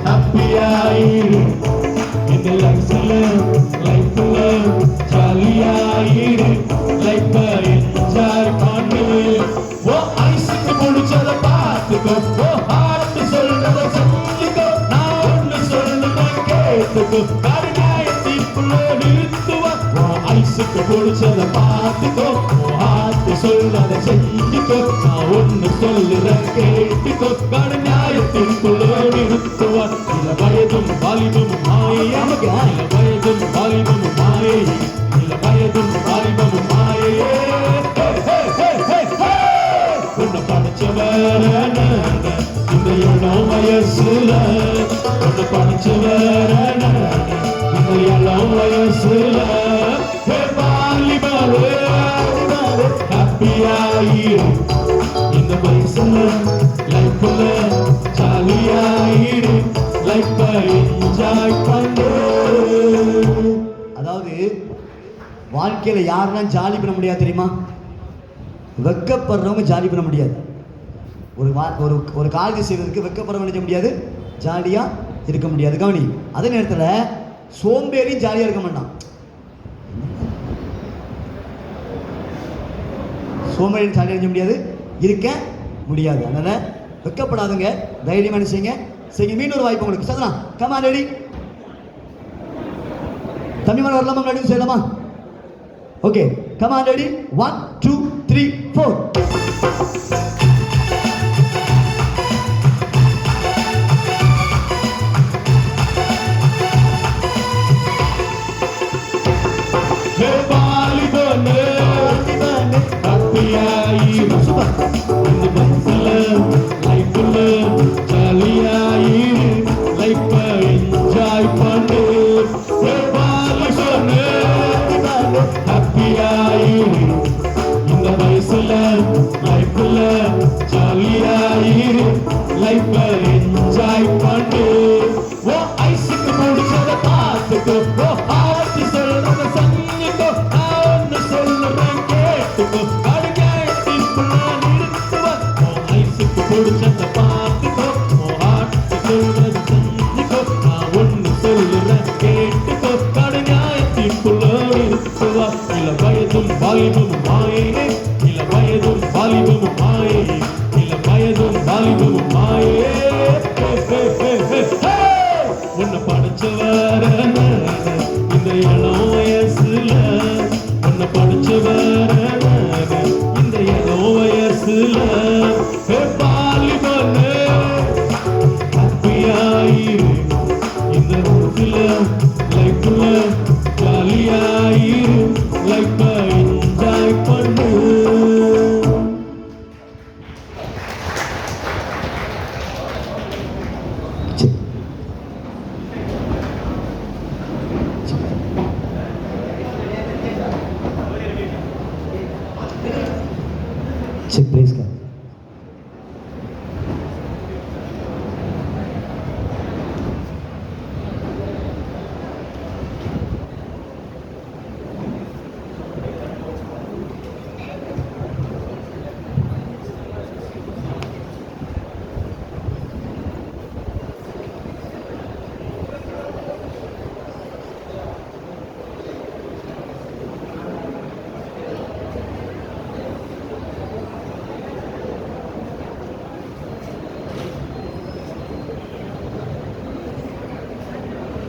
ஹாப்பியாயிரு இந்த லைஃப்ல ஜாலியாயிரு லைஃப என்ஜாய் பண்ணு ஓ ஐஸுக்கு முடிச்சத பார்த்துக்கோ ஓ ஹார்ட் சொல்றத செஞ்சுக்கோ நான் ஒன்னு சொல்லுவேன் கேட்டுக்கோ கருணாயத்திற்குள்ள நிறுத்துவா ஓ ஐஸுக்கு முடிச்சத பார்த்துக்கோ ஓ ஹார்ட் சொல்றத செஞ்சுக்கோ நான் ஒன்னு சொல்லுறேன் கேட்டுக்கோ கருணாயத்திற்குள்ள நிறுத்துவா இல வயதும் வாலிபம் மாயை இல வயதும் வாலிபம் மாயை இல வயதும் வாலிபம் மாயை உன்னை படிச்சவர இந்த இளம் வயசுல உன்னை படிச்சவர இந்த இளம் வயசுல வாலிபாலே ஹாப்பியாயிரு இந்த வயசுல லைஃப்ல ஜாலியாயிரு லைஃப என்ஜாய் பண்ணு. அதாவது வாழ்க்கையில யாரெல்லாம் ஜாலி பண்ண முடியாது தெரியுமா? வெக்கப்படுறவங்க ஜாலி பண்ண முடியாது. ஒரு காரியத்தை செய்வதற்கு வெக்கப்படுறவங்க நினைக்க முடியாது, ஜாலியா இருக்க முடியாது. கவனி, அதே நேரத்தில் சோம்பேறியும் ஜாலியா இருக்க மாட்டான். சோம்பேறியும் ஜாலியாக இருக்க முடியாது, இருக்க முடியாது. அதனால வெக்கப்படாதுங்க, தைரியமான செய்யுங்க. மீண்டும் ஒரு வாய்ப்பு உங்களுக்கு. சதனா கமா ரெடி, தம்பிமார் வரலாமா? ரெடி செய்யலாமா? Okay, comma ready, 1 2 3 4. உன்னை படிச்சவர இந்த இளம் வயசுல உன்னை படிச்சவர இந்த இளம் வயசுல பாலிபனே ஹாப்பியாயிரு இந்த லைஃப்ல ஜாலியாயிரு லைஃப என்ஜாய் பண்ணு. Check please God.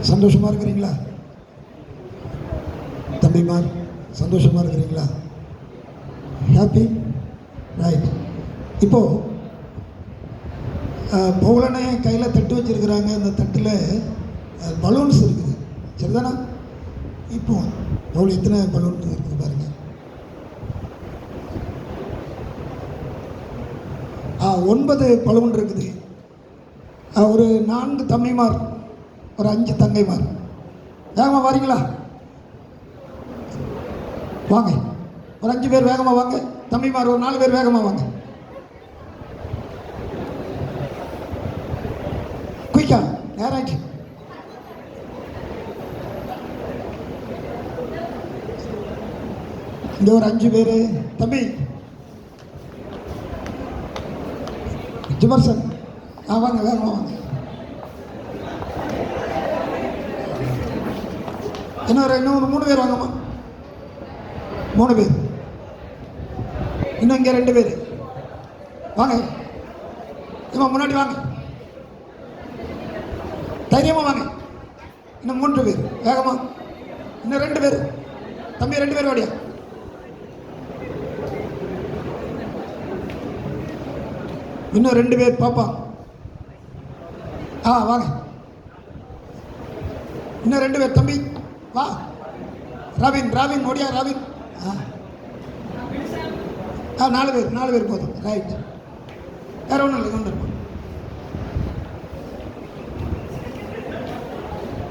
சந்தோஷமா இருக்கிறீங்களா தம்பிமார்? சந்தோஷமா இருக்கிறீங்களா? Happy right. இப்போ பவுலனை கையில் தட்டு வச்சிருக்கிறாங்க. அந்த தட்டில் பலூன்ஸ் இருக்குது, சரிதானா? இப்போ பவுல் எத்தனை பலூன் இருக்குது பாருங்க. 9 பலூன் இருக்குது. ஒரு 4 தம்பிமார், ஒரு 5 தங்கைமார். வேகமாக வாரீங்களா? வாங்க, ஒரு 5 பேர் வேகமாக வாங்க. தம்பிமார் ஒரு 4 பேர் வேகமாக வாங்க. குயிக்கா, நேராச்சு. இந்த ஒரு 5 பேர். தம்பி ஜிமர்சன் வாங்க வேகமாக வாங்க. இன்னும் 3 பேர் வாங்கம்மா. 3 பேர். இன்னும் இங்கே 2 பேர் வாங்க. இம்மா முன்னாடி வாங்க, தைரியமாக வாங்க. இன்னும் 3 பேர் வேகமா. இன்னும் 2 பேர் தம்பி, 2 பேர் வாடியா. இன்னும் 2 பேர் பாப்பா. வாங்க. இன்னும் 2 பேர் தம்பி வா. ராபின் ஓடியா ராபின். 4 பேர் போதும். ரைட், வேற ஒன்றும் இல்லை. கொண்டு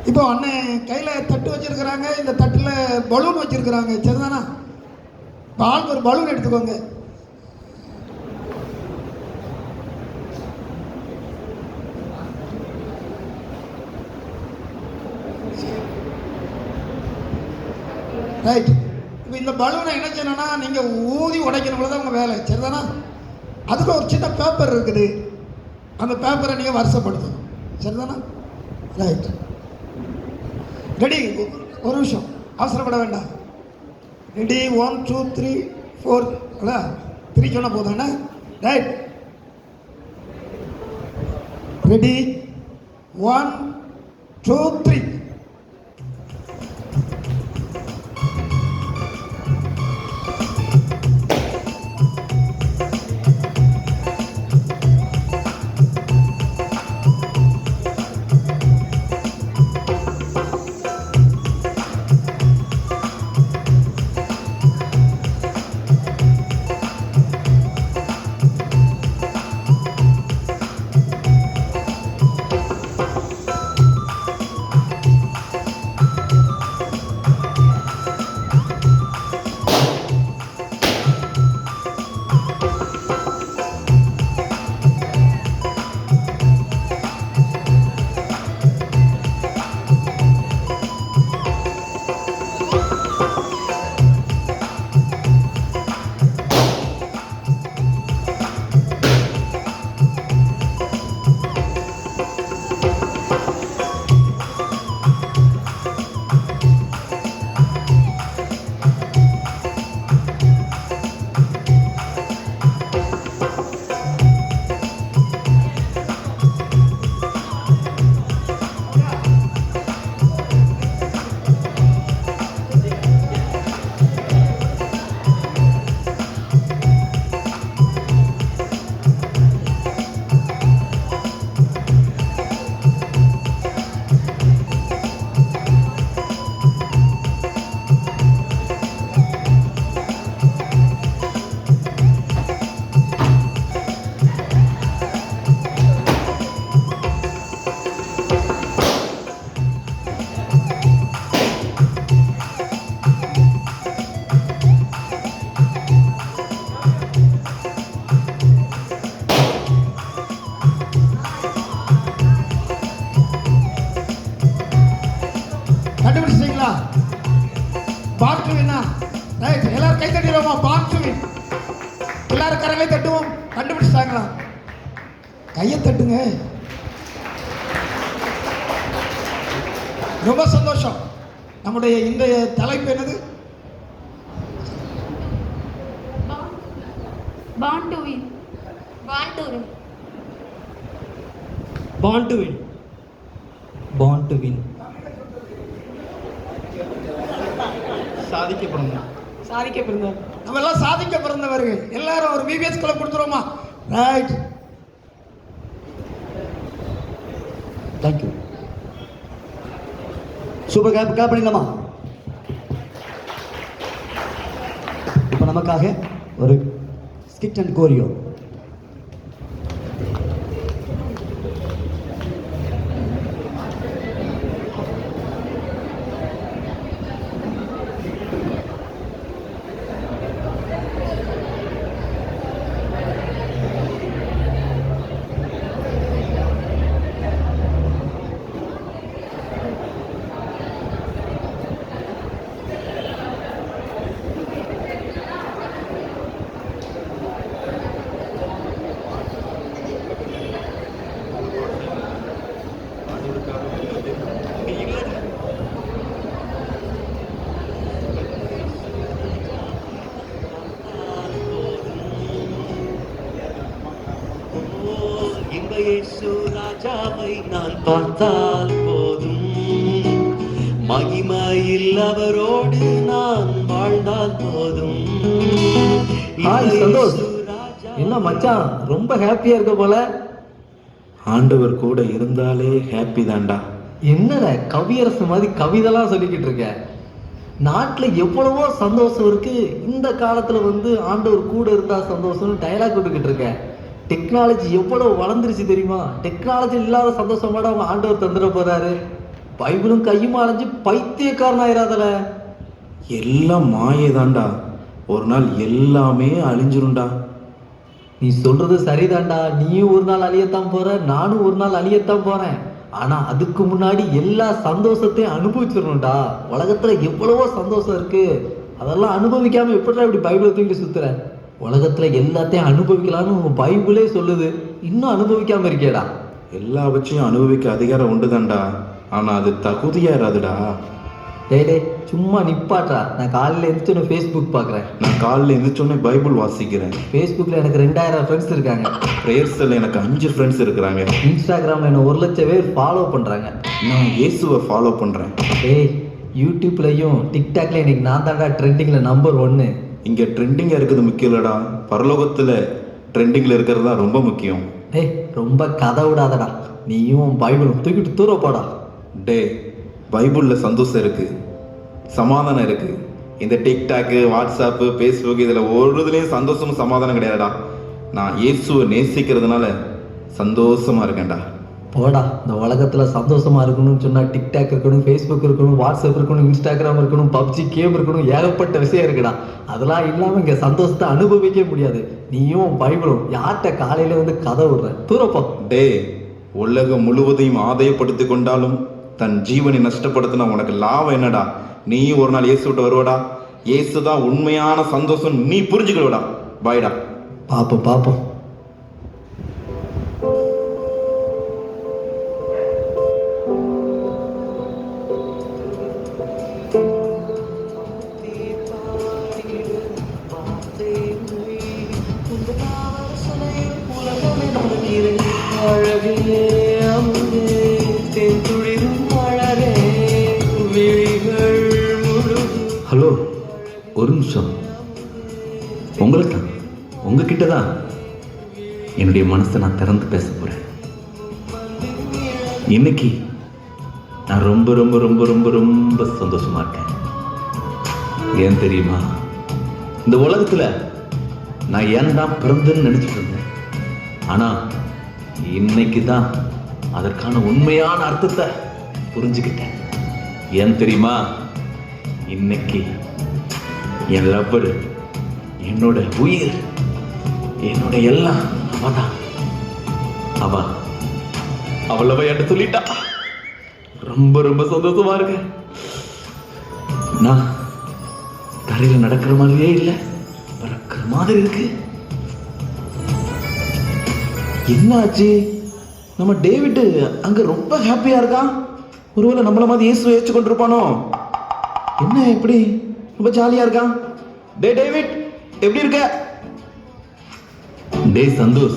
இப்போ அண்ணன் கையில் தட்டு வச்சிருக்கிறாங்க. இந்த தட்டில் பலூன் வச்சிருக்கிறாங்க. சரிதானா? இப்போ ஆளுக்கு ஒரு பலூன் எடுத்துக்கோங்க. ரைட். இப்போ இந்த பலூனை என்ன செய்யணும்னா நீங்கள் ஊதி உடைக்கணும் தான் உங்கள் வேலை. சரிதானா? அதுக்கு ஒரு சின்ன பேப்பர் இருக்குது. அந்த பேப்பரை நீங்கள் வருஷப்படுத்தணும். சரிதானா? Right, ready. ஒரு நிமிஷம், அவசரப்பட வேண்டாம். ரெடி, 1 2 3 4. 3 சொன்னால் போதும். Right, ready, 1 2 3. கண்டுபிடிச்சிட்டீங்களா? பாக்ஸுவின்னா. ரைட், எல்லாரும் கை தட்டிடுவோமா? பாக்ஸுவின். எல்லாரும் கரங்களை தட்டுவோம். கண்டுபிடிச்சிட்டாங்களா? கையை தட்டுங்க. ரொம்ப சந்தோஷம். நம்முடைய இன்றைய தலைப்பு என்னது? Born to win. Born to win. Born to win. Born to win. சாதிக்க பிறந்தவர். நம்ம எல்லாம் சாதிக்க பிறந்தவர்கள். எல்லாரும் ஒரு பிபிஎஸ் கிளப் கொடுத்துருவோமா? Right, thank you. சூப்பர். கிளாப் பண்ணிடலாமா? இப்போ நமக்காக ஒரு ஸ்கிட் அண்ட் கோரியோ. இயேசு ராஜாவை நான் பார்த்தால் போதும், மகிமையில் அவரோடு நான் வாழ்ந்தால் போதும். ஹாய் சந்தோஷ், என்ன மச்சான் ரொம்ப ஹாப்பியா இருக்க போல. ஆண்டவர் கூட இருந்தாலே ஹாப்பி தான்டா. என்னடா கவியரசு மாதிரி கவிதைலாம் சொல்லிக்கிட்டு இருக்க? நாட்டில் எவ்வளவோ சந்தோஷம் இருக்கு, இந்த காலத்துல வந்து ஆண்டவர் கூட இருந்தா சந்தோஷம்னு டயலாக் விட்டுக்கிட்டு இருக்க. டெக்னாலஜி எவ்வளவு வளர்ந்துருச்சு தெரியுமா? டெக்னாலஜி இல்லாத சந்தோஷமாட அவங்க ஆண்டவர் தந்துட போறாரு. பைபிளும் கையுமா அலைஞ்சு பைத்தியக்காரன் ஆயிராதல. எல்லாம் மாயை தான்டா, ஒரு நாள் எல்லாமே அழிஞ்சிரும்டா. நீ சொல்றது சரிதான்டா, நீயும் ஒரு நாள் அழியத்தான் போற, நானும் ஒரு நாள் அழியத்தான் போறேன். ஆனா அதுக்கு முன்னாடி எல்லா சந்தோஷத்தையும் அனுபவிச்சிடணும்டா. உலகத்துல எவ்வளவோ சந்தோஷம் இருக்கு, அதெல்லாம் அனுபவிக்காம எப்படிடா இப்படி பைபிளை தூக்கிட்டு சுத்துற? உலகத்துல எல்லாத்தையும் அனுபவிக்கலாம்னு உங்க பைபிளே சொல்லுது, இன்னும் அனுபவிக்காம இருக்கேடா. எல்லாவற்றையும் அனுபவிக்க அதிகாரம் உண்டுதான்டா, ஆனா அது தகுதியாராதுடா. டே சும்மா நிப்பாட்றா. நான் காலையில் எழுந்திரிச்சோன்னு ஃபேஸ்புக் பார்க்குறேன். நான் காலையில் எழுந்திரிச்சோன்னே பைபிள் வாசிக்கிறேன். ஃபேஸ்புக்கில் எனக்கு 2000 ஃப்ரெண்ட்ஸ் இருக்காங்க. ப்ரேயர்ஸில் எனக்கு 5 ஃப்ரெண்ட்ஸ் இருக்கிறாங்க. இன்ஸ்டாகிராமில் என்ன 1,00,000 பேர் ஃபாலோ பண்ணுறாங்க. நான் இயேசுவை ஃபாலோ பண்ணுறேன். டேய் யூடியூப்லையும் டிக்டாக்ல இன்னைக்கு நான் தான்டா ட்ரெண்டிங்கில் நம்பர் 1. இங்கே ட்ரெண்டிங்காக இருக்கிறது முக்கியம் இல்லைடா, பரலோகத்தில் ட்ரெண்டிங்கில் இருக்கிறது தான் ரொம்ப முக்கியம். டேய் ரொம்ப கதை விடாதடா, நீயும் பைபிளும் தூக்கிட்டு தூர போடா. டே, பைபிளில் சந்தோஷம் இருக்குது, சமாதானம் இருக்குது. இந்த டிக்டாக்கு, வாட்ஸ்அப்பு, ஃபேஸ்புக் இதில் ஒரு இதுலேயும் சந்தோஷமும் சமாதானம் கிடையாதுடா. நான் இயேசுவை நேசிக்கிறதுனால சந்தோஷமாக இருக்கேன்டா. போடா, இந்த உலகத்தில் சந்தோஷமாக இருக்கணும்னு சொன்னால் டிக்டாக் இருக்கணும், ஃபேஸ்புக் இருக்கணும், வாட்ஸ்அப் இருக்கணும், இன்ஸ்டாகிராம் இருக்கணும், பப்ஜி கேம் இருக்கணும், ஏகப்பட்ட விஷயம் இருக்குடா. அதெல்லாம் இல்லாமல் இங்கே சந்தோஷத்தை அனுபவிக்க முடியாது. நீயும் பைபிளும் யார்கிட்ட காலையில் வந்து கதை விடுற? தூரப்போ. டே, உலகம் முழுவதையும் ஆதாயப்படுத்தி கொண்டாலும் தன் ஜீவனை நஷ்டப்படுத்தினா உனக்கு லாபம் என்னடா? நீயும் ஒரு நாள் இயேசு விட்டு வருவடா. இயேசு தான் உண்மையான சந்தோஷம், நீ புரிஞ்சுக்கலடா. பாய்டா. பாப்போம் பாப்போம். ஹலோ, ஒரு நிமிஷம். உங்களுக்கு தான், உங்ககிட்ட தான் என்னுடைய மனசை நான் திறந்து பேச போகிறேன். இன்னைக்கு நான் ரொம்ப ரொம்ப ரொம்ப ரொம்ப ரொம்ப சந்தோஷமா இருக்கேன். ஏன் தெரியுமா? இந்த உலகத்தில் நான் ஏன்டா பிறந்தேன்னு நினச்சிட்டு இருந்தேன். ஆனால் இன்னைக்கு தான் அதற்கான உண்மையான அர்த்தத்தை புரிஞ்சுக்கிட்டேன். ஏன் தெரியுமா? இன்னைக்கு என் லவ்வர், என்னோட உயிர், என்னோட எல்லாம் அவதான். அவளவ என்கிட்ட சொல்லிட்டா. ரொம்ப ரொம்ப சந்தோஷமா இருக்கு. நான் தரையில நடக்கிற மாதிரியே இல்லை, பறக்கிற மாதிரி இருக்கு. என்னாச்சு? நம்ம டேவிட் அங்க ரொம்ப ஹாப்பியா இருக்கான். ஒருவேளை நம்மள மாதிரி இயேசுவை ஏற்று கொண்டிருப்பானோ? என்ன எப்படி ரொம்ப ஜாலியா இருக்கான்? டே டேவிட், எப்படி இருக்க? டே சந்தோஷ்,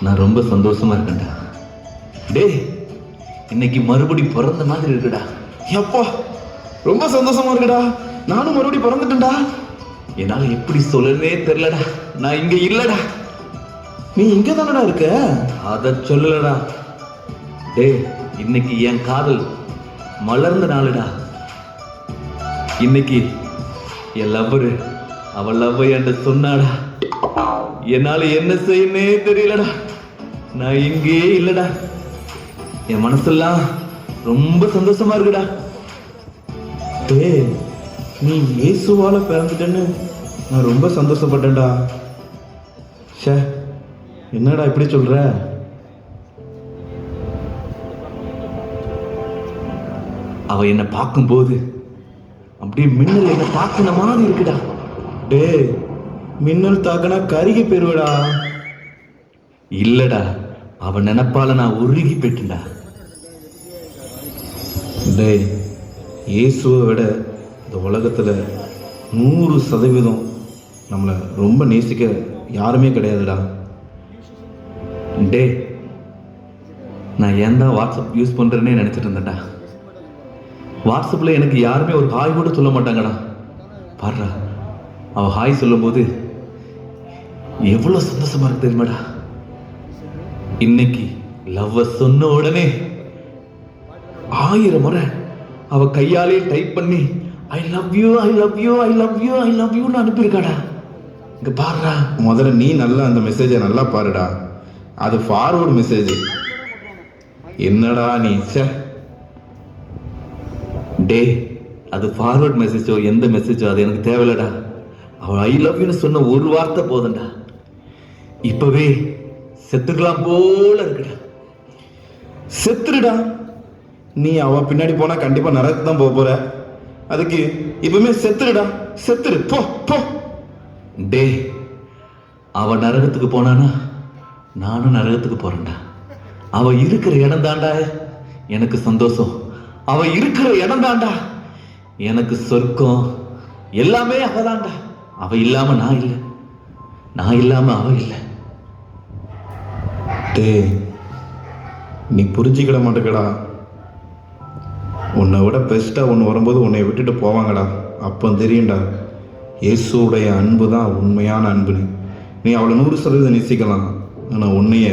நான் ரொம்ப சந்தோஷமா இருக்கேன்டா. டே, இன்னைக்கு மறுபடி பிறந்த மாதிரி இருக்குடா. எப்பா, ரொம்ப சந்தோஷமா இருக்குடா. நானும் மறுபடியும் பிறந்துட்டேன்டா. என்னால எப்படி சொல்லவே தெரியலடா. நான் இங்க இல்லடா. நீ இங்க தானடா இருக்க? அத சொல்லலடா. டே, இன்னைக்கு என் காதல் மலர்ந்த நாளுடா. இன்னைக்கு என் லவ்வரு அவள் லவ் என்கிட்ட சொன்னாடா. என்னால என்ன செய்யனே தெரியலடா. நான் இங்கே இல்லடா. என் மனசெல்லாம் ரொம்ப சந்தோஷமா இருக்குடா. டே, நீ இயேசுவால பிறந்துட்டேன்னு நான் ரொம்ப சந்தோஷப்பட்டேன்டா. ஷே, என்னடா இப்படி சொல்ற? அவ என்னை பார்க்கும்போது அப்படியே மின்னல் என்னை தாக்குன மாதிரி இருக்குடா. டே, மின்னல் தாக்குனா கருகி போயிருவடா. இல்லடா, அவ நினைப்பால நான் உருகி போயிட்டேன்டா. டே, இயேசுவை விட இந்த உலகத்தில் 100% நம்மளை ரொம்ப நேசிக்க யாருமே கிடையாதுடா. டே, நான் ஏன் தான் வாட்ஸ்அப் யூஸ் பண்ணுறேன்னே நினச்சிட்டு இருந்தேன்டா. வாட்ஸ்அப்பில் எனக்கு யாருமே ஒரு ஹாய் கூட சொல்ல மாட்டாங்கடா. பாடுறா, அவள் ஹாய் சொல்லும்போது எவ்வளோ சந்தோஷமா இருக்கு தெரியுமாடா. இன்னைக்கு லவ்வை சொன்ன உடனே 1000 முறை அவ கையாலே டைப் பண்ணி I love you I love you I love you I love யூன்னு அனுப்பியிருக்காடா. இங்க பாருடா. முதல்ல நீ நல்லா அந்த மெசேஜை நல்லா பாருடா. அது ஃபார்வர்டு மெசேஜ். என்னடா நீ டே, அது ஃபார்வர்ட் மெசேஜோ எந்த மெசேஜோ அது எனக்கு தேவையில்லடா. அவள் ஐ லவ் யூன்னு சொன்ன ஒரு வார்த்தை போதும்டா. இப்பவே செத்துக்கலாம் போல இருக்குடா. செத்துருடா. நீ அவ பின்னாடி போனா கண்டிப்பா நரகத்துக்கு தான் போக போற. அதுக்கு இப்பவுமே செத்துருடா. செத்துரு, போ போ. டே, அவ நரகத்துக்கு போனானா நானும் நரகத்துக்கு போறேன்டா. அவ இருக்கிற இடம் தாண்டா எனக்கு சந்தோஷம். அவ இருக்கிற இடம் தாண்டா எனக்கு சொர்க்கம். எல்லாமே அவதான்டா. அவ இல்லாம நான் இல்லை, நான் இல்லாம அவ இல்லை. டேய், நீ புரிஞ்சிக்கிட மாட்டேங்கடா. உன்னை விட பெஸ்ட்டாக ஒன்று வரும்போது உன்னை விட்டுட்டு போவாங்கடா. அப்போ தெரியும்டா இயேசுடைய அன்பு தான் உண்மையான அன்புன்னு. நீ அவளை 100% நேசிக்கலாம், ஆனால் உன்னைய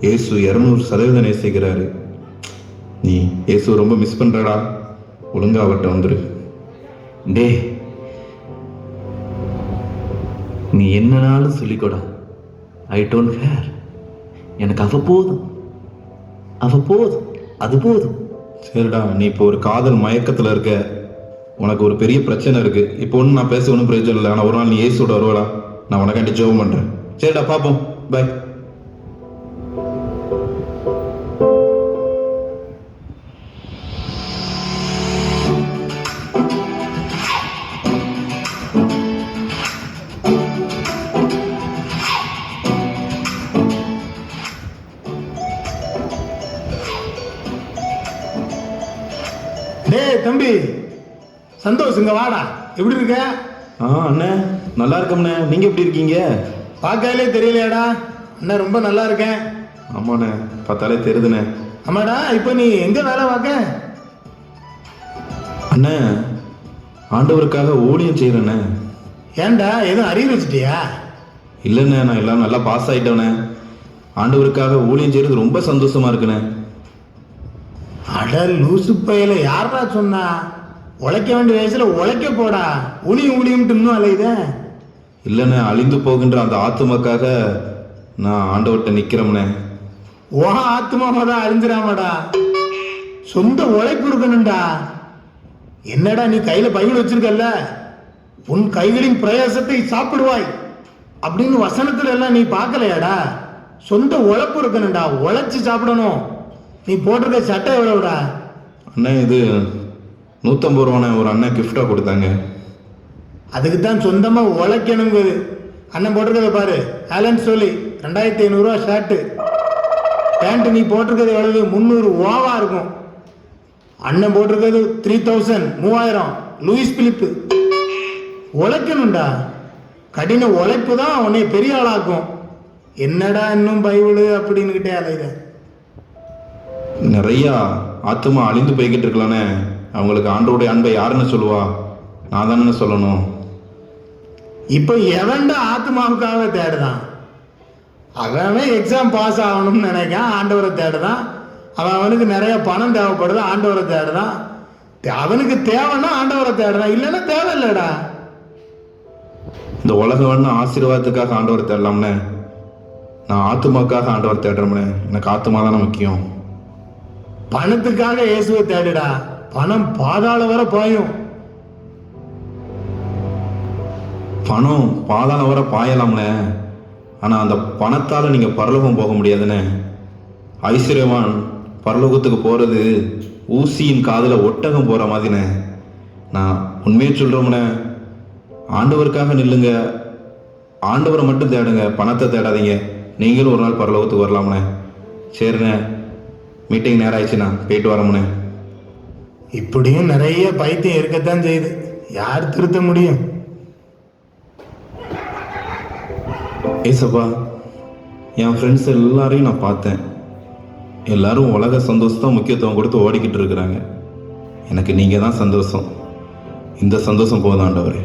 இயேசு 200% நேசிக்கிறாரு. நீ இயேசு ரொம்ப மிஸ் பண்ணுறடா. ஒழுங்கா அவட்ட வந்துரு. டே, நீ என்னனாலும் சொல்லிக்கோடா. I don't care. எனக்கு அவ போதும், அவ போதும், அது போதும். சரிடா, நீ இப்போ ஒரு காதல் மயக்கத்தில் இருக்க. உனக்கு ஒரு பெரிய பிரச்சனை இருக்கு. இப்போ ஒன்றும் நான் பேச ஒன்றும் பிரயோஜனம் இல்லை. ஆனால் ஒரு நாள் நீ இயேசுவோட வருவாடா. நான் உனக்காண்டி ஜெபம் பண்ணுறேன். சரிடா, பார்ப்போம். பை. டேய் தம்பி சந்தோஷ், இங்க வாடா. எப்படி இருக்க? அண்ணே நல்லா இருக்கம்ண்ணே. நீங்கள் எப்படி இருக்கீங்க? பார்க்கலே தெரியலையாடா? அண்ணன் ரொம்ப நல்லா இருக்கேன். ஆமாண்ணே, பார்த்தாலே தெரியுதுண்ணே. ஆமாடா, இப்போ நீ எங்க வேலை பார்க்க? அண்ணே, ஆண்டவருக்காக ஊழியம் செய்கிறேண்ணே. ஏன்டா, எதுவும் அறிவு வச்சிட்டியா? இல்லைண்ணே, நான் எல்லாம் நல்லா பாஸ் ஆகிட்டேண்ணே. ஆண்டவருக்காக ஊழியம் செய்கிறது ரொம்ப சந்தோஷமா இருக்குண்ணே. அட லூசு பையில யாரா சொன்னா? உழைக்க வேண்டிய வயசுல உழைக்க போடா. ஊழியம்ட்டு இன்னும் அலையுத. இல்லைண்ணே, அழிந்து போகின்ற அந்த ஆத்துமாக்காக நான் ஆண்டவர்கிட்ட நிற்கிறோம்ண்ணே. ஓ ஆத்மாவா தான் அழிஞ்சிடாமடா. சொந்த உழைப்பு இருக்கணும்டா. என்னடா நீ கையில பைபிள் வச்சிருக்கல்ல, உன் கைகளின் பிரயாசத்தை சாப்பிடுவாய் அப்படின்னு வசனத்துல எல்லாம் நீ பார்க்கலையாடா? சொந்த உழைப்பு இருக்கணும்டா. உழைச்சி சாப்பிடணும். நீ போட்டிருக்க சட்டை எவ்வளவுடா? அண்ணே, இது 150 ரூபாண்ணே. ஒரு அண்ணன் கிஃப்டாக கொடுத்தாங்க. அதுக்கு தான் சொந்தமா உழைக்கணுங்குது. அண்ணன் போட்டிருக்கத பாரு, ஆலன் சொல்லி 2500 ரூபா ஷர்ட்டு. பேண்ட் நீ போட்டிருக்கிறது எவ்வளவு? 300 ஓவா இருக்கும். அண்ணன் போட்டிருக்கிறது 3000 3000 லூயிஸ் பிலிப்பு. உழைக்கணும்டா. கடின உழைப்பு தான் உன்னை பெரிய ஆளாக்கும். என்னடா இன்னும் பைபிள் அப்படின்னுகிட்டே அலையுத. நிறையா ஆத்துமா அழிந்து போய்கிட்டு இருக்கலானே. அவங்களுக்கு ஆண்டவருடைய அன்பை யாருன்னு சொல்லுவா? நான் தானே சொல்லணும். இப்போ எவன்டா ஆத்மாவுக்காக தேடுதான்? அவன் எக்ஸாம் பாஸ் ஆகணும்னு நினைக்கான், ஆண்டவரை தேடுதான். அவனுக்கு நிறைய பணம் தேவைப்படுது, ஆண்டவரை தேடுதான். அவனுக்கு தேவைன்னா ஆண்டவரை தேடுறான், இல்லைன்னா தேவையில்லடா. இந்த உலகம் வேணும் ஆசீர்வாதத்துக்காக ஆண்டவரை தேடலாம்னே. நான் ஆத்துமாக்காக ஆண்டவரை தேடுறோம்னே. எனக்கு ஆத்துமா தானே முக்கியம். பணத்துக்காக இயேசுவை தேடுடா. பணம் பாதாள வர பாயும். பணம் பாதாள வர பாயலாம்னே. ஆனால் அந்த பணத்தால் நீங்கள் பரலோகம் போக முடியாதுண்ணே. ஐஸ்வர்யவான் பரலோகத்துக்கு போகிறது ஊசியின் காதில் ஒட்டகம் போகிற மாதிரிண்ணே. நான் உண்மையை சொல்கிறோம்ண்ணே. ஆண்டவருக்காக நில்லுங்க. ஆண்டவரை மட்டும் தேடுங்க, பணத்தை தேடாதீங்க. நீங்களும் ஒரு நாள் பரலோகத்துக்கு வரலாம்ண்ணே. சரிண்ணே, மீட்டிங் நேரம் ஆயிடுச்சுண்ணா, போயிட்டு வரோம்ண்ணே. இப்படியும் நிறைய பைத்தியம் இருக்கத்தான் செய்யுது. யார் திருத்த முடியும்? ஏசப்பா, என் ஃப்ரெண்ட்ஸ் எல்லாரையும் நான் பார்த்தேன். எல்லாரும் உலக சந்தோஷத்தை முக்கியத்துவம் கொடுத்து ஓடிக்கிட்டு இருக்கிறாங்க. எனக்கு நீங்கள் தான் சந்தோஷம். இந்த சந்தோஷம் போதும் ஆண்டவரே.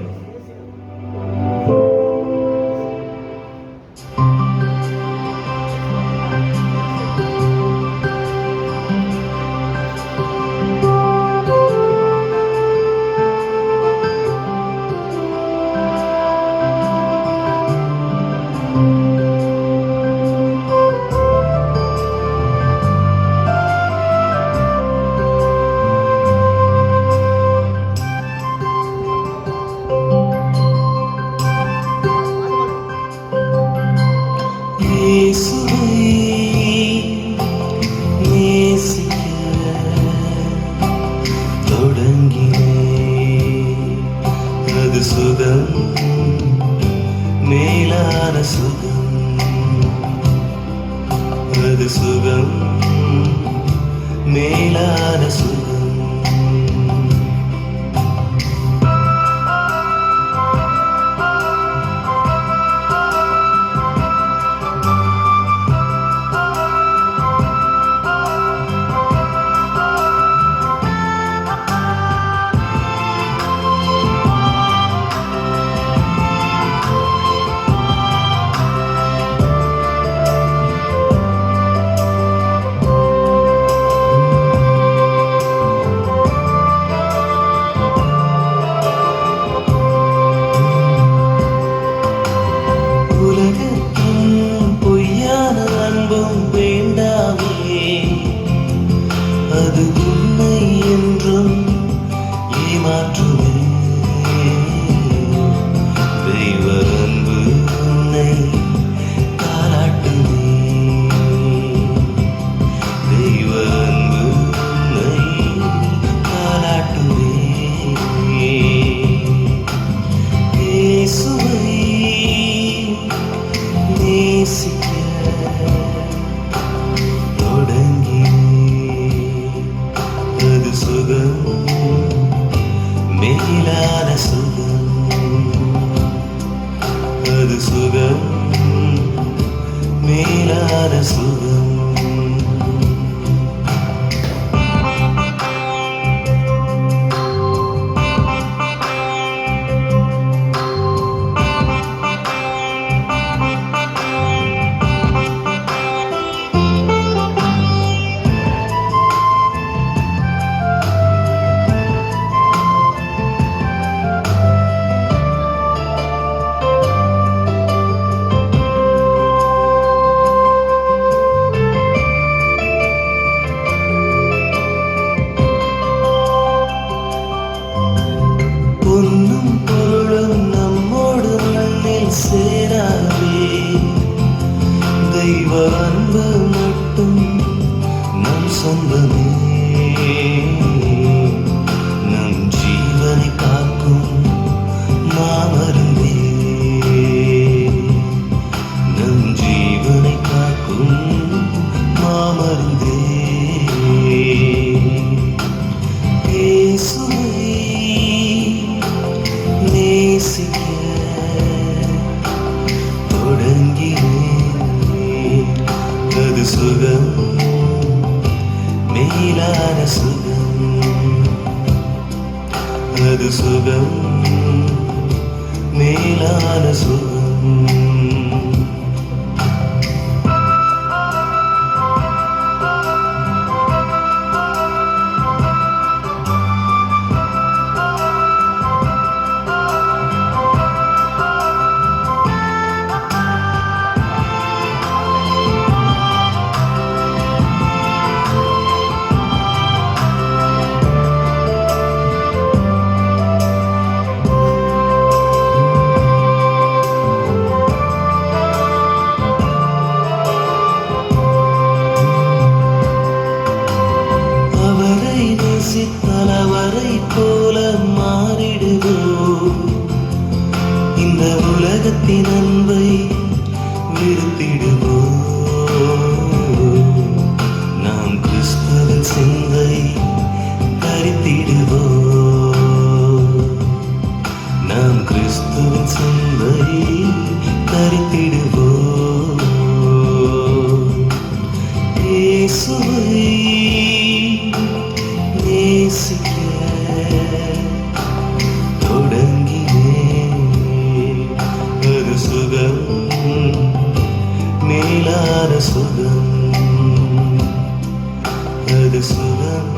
ஒரு சுகம்,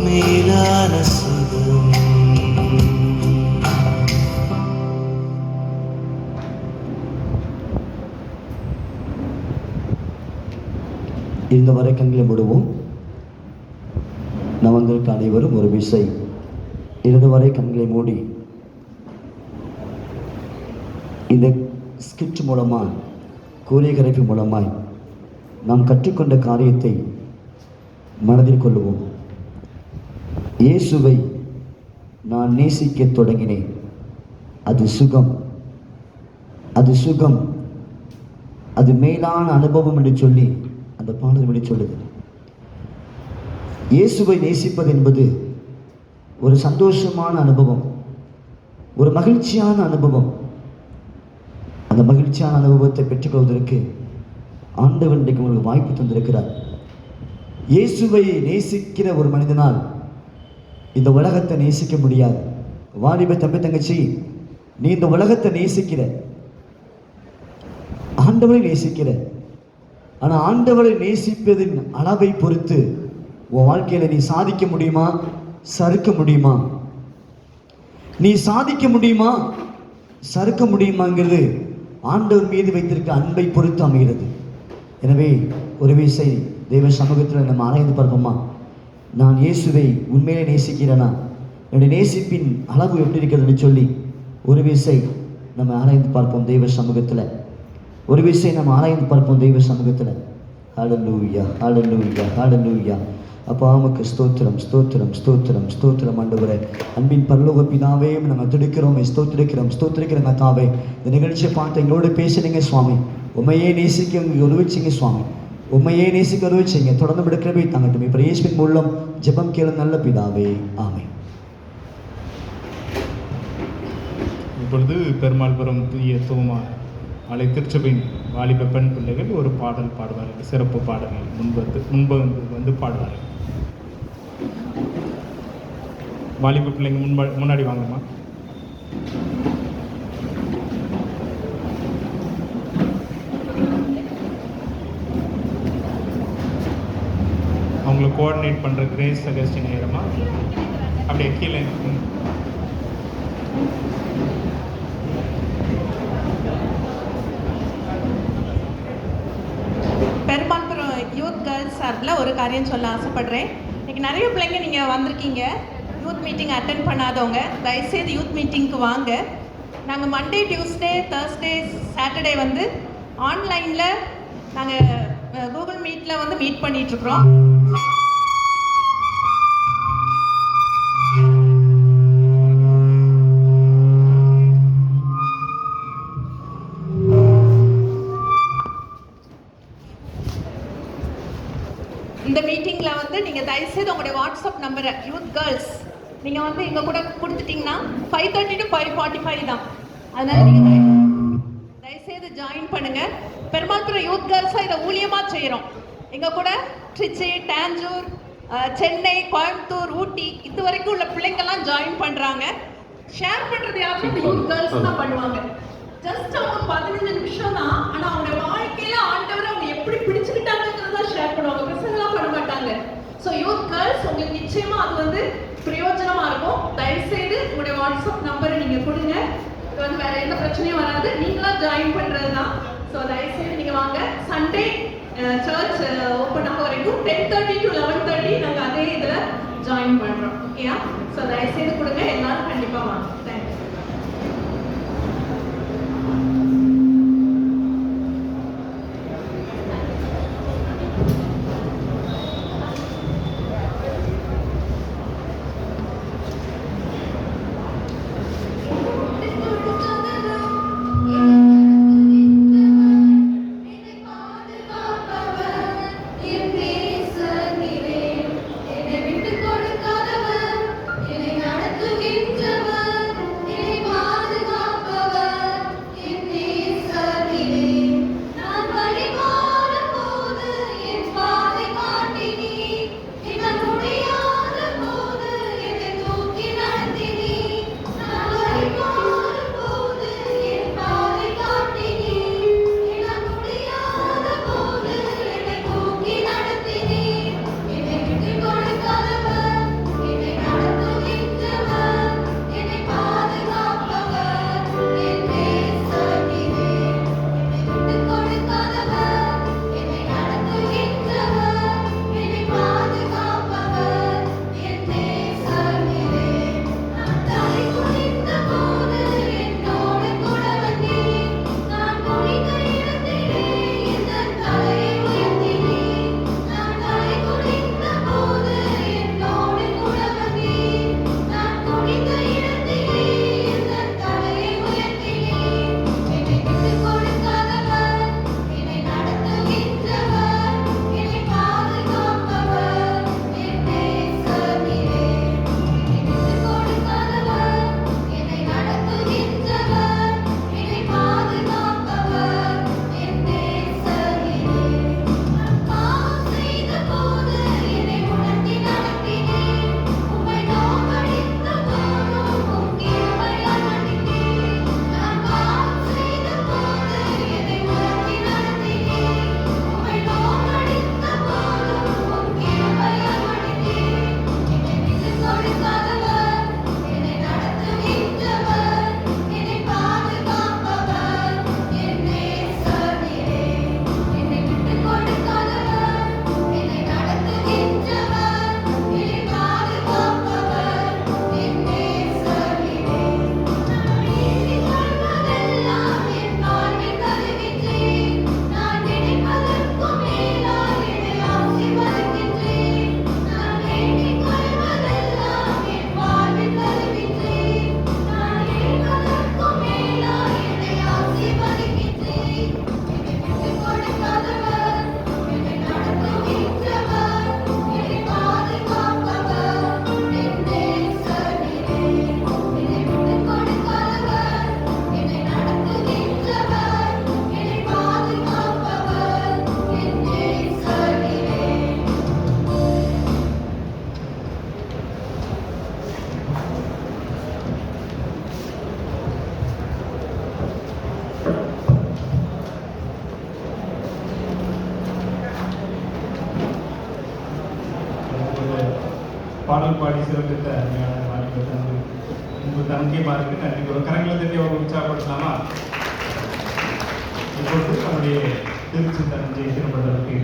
மேலான சுகம். இருந்தவரை கண்களை மூடுவோம். நவங்களுக்கு அனைவரும் ஒரு விசை இருந்தவரை கண்களை மூடி இந்த ஸ்கிரிப்ட் மூலமாய் கோரியோகிராஃபி மூலமாய் நாம் கற்றுக்கொண்ட காரியத்தை மனதில் கொள்ளுவோம். இயேசுவை நான் நேசிக்க தொடங்கினேன். அது சுகம், அது சுகம், அது மேலான அனுபவம் என்று சொல்லி அந்த பாடல் எப்படி சொல்லுது. இயேசுவை நேசிப்பது என்பது ஒரு சந்தோஷமான அனுபவம், ஒரு மகிழ்ச்சியான அனுபவம். அந்த மகிழ்ச்சியான அனுபவத்தை பெற்றுக்கொள்வதற்கு ஆண்டவன் இன்றைக்கு உங்களுக்கு வாய்ப்பு தந்திருக்கிறார். இயேசுவை நேசிக்கிற ஒரு மனிதனால் இந்த உலகத்தை நேசிக்க முடியாது. வாலிப தம்பி தங்கச்சி, நீ இந்த உலகத்தை நேசிக்கிற, ஆண்டவரை நேசிக்கிற. ஆனால் ஆண்டவரை நேசிப்பதின் அளவை பொறுத்து உன் வாழ்க்கையில் நீ சாதிக்க முடியுமா, சறுக்க முடியுமா? நீ சாதிக்க முடியுமா, சறுக்க முடியுமாங்கிறது ஆண்டவர் மீது வைத்திருக்க அன்பை பொறுத்து அமைகிறது. எனவே ஒரு விசை தெய்வ சமூகத்தில் நம்ம ஆராய்ந்து பார்ப்போமா? நான் இயேசுவை உண்மையிலே நேசிக்கிறேனா, என்னுடைய நேசிப்பின் அளவு எப்படி இருக்கிறதுன்னு சொல்லி ஒரு விசை நம்ம ஆராய்ந்து பார்ப்போம் தெய்வ சமூகத்தில். ஒரு விசை நம்ம ஆராய்ந்து பார்ப்போம் தெய்வ சமூகத்தில். ஹல்லேலூயா, ஹல்லேலூயா, ஹல்லேலூயா. அப்பா உமக்கு ஸ்தோத்திரம், ஸ்தோத்திரம், ஸ்தோத்திரம், ஸ்தோத்திரம் ஆண்டவரே. அன்பின் பரலோக பிதாவே நாங்கள் துடிக்கிறோம், ஸ்தோத்திரிக்கிறோம், ஸ்தோத்திரிக்கிறோம் கர்த்தாவே. இந்த நிகழ்ச்சியை பார்த்து எங்களோடு பேசுறீங்க சுவாமி. உண்மையே நேசிக்க உதவிச்சிங்க சுவாமி, உண்மையே நேசிக்க உதவிச்சிங்க. தொடர்ந்து விடுக்கிறவே தாங்கட்டும். இப்போ இயேசுவின் மூலம் ஜெபம் கேளும் நல்ல பிதாவே, ஆமென். இப்பொழுது பெருமாள்புரம் தூய தோமா ஆலை திருச்சபையின் வாலிப பெண் பிள்ளைகள் ஒரு பாடல் பாடுவார்கள், சிறப்பு பாடல்கள் முன்பு வந்து பாடுவார்கள். வாலிப பிள்ளைங்க முன்னாடி வாங்கம்மா. அவங்கள கோஆர்டினேட் பண்ணுற கிரேஸ் அகஸ்டின் நேரமா அப்படியே கீழே. பெருமாள்புரம் யூத் கேர்ள்ஸ் சார்பில் ஒரு காரியம் சொல்ல ஆசைப்படுறேன். இன்றைக்கி நிறைய பிள்ளைங்க நீங்கள் வந்திருக்கீங்க, யூத் மீட்டிங் அட்டென்ட் பண்ணாதவங்க தயவுசெய்து யூத் மீட்டிங்க்கு வாங்க. நாங்கள் மண்டே, டியூஸ்டே, தேர்ஸ்டே, சாட்டர்டே வந்து ஆன்லைனில் நாங்கள் கூகுள் மீட்டில் வந்து மீட் பண்ணிகிட்ருக்குறோம். இந்த மீட்டிங்கில் வந்து நீங்கள் தயவுசெய்து உங்களுடைய வாட்ஸ்அப் நம்பரை யூத் கேர்ள்ஸ் நீங்கள் வந்து எங்கள் கூட கொடுத்துட்டிங்கன்னா 5:30 to 5:45 தான். அதனால் நீங்கள் தயவுசெய்து ஜாயின் பண்ணுங்கள். பெருமாள்புரம் யூத் கேர்ள்ஸாக இதை ஊழியமாக செய்கிறோம். எங்கள் கூட ட்ரிச்சி, டாஞ்சூர், சென்னை, கோயம்புத்தூர், ஊட்டி இது வரைக்கும் உள்ள பிள்ளைங்கள்லாம் ஜாயின் பண்ணுறாங்க. ஷேர் பண்ணுறது யாருமே இந்த யூத் கேர்ள்ஸ் தான் பண்ணுவாங்க. ஜஸ்ட் அவங்க 15 நிமிஷம் தான், ஆனால் அவங்க வாழ்க்கையில் ஆண்டவரை அவங்க எப்படி பிடிச்சுக்கிட்டாங்கிறத ஷேர் பண்ணுவாங்க, பிரசங்கெல்லாம் பண்ண மாட்டாங்க. ஸோ யூத் கேர்ள்ஸ் உங்களுக்கு நிச்சயமாக அது வந்து பிரயோஜனமாக இருக்கும். தயவுசெய்து உங்களுடைய வாட்ஸ்அப் நம்பரை நீங்கள் கொடுங்க. இது வந்து வேறு எந்த பிரச்சனையும் வராது, நீங்களாம் ஜாயின் பண்ணுறது தான். ஸோ தயவுசெய்து நீங்கள் வாங்க. சண்டே சர்ச் ஓப்பன் ஆக வரைக்கும் 10:30 to 11:30 நாங்கள் அதே இதில் ஜாயின் பண்ணுறோம். ஓகேயா? ஸோ தயவுசெய்து கொடுங்க, எல்லாரும் கண்டிப்பாக வாங்க. தேங்க்யூ. என்னை விட்டு கொடுக்காதவர், என்னை நடத்துகின்றவர், பாடல் பாடி சிறப்பித்த அருமையான வாலிப தம்பி உங்கள் தம்பிமாருக்கு நன்றி. ஒரு கரங்களை தட்டி அவங்க உற்சாகப்படுத்தலாமா? இப்பொழுது நம்முடைய திருச்சி தஞ்சை திருமணத்திற்கு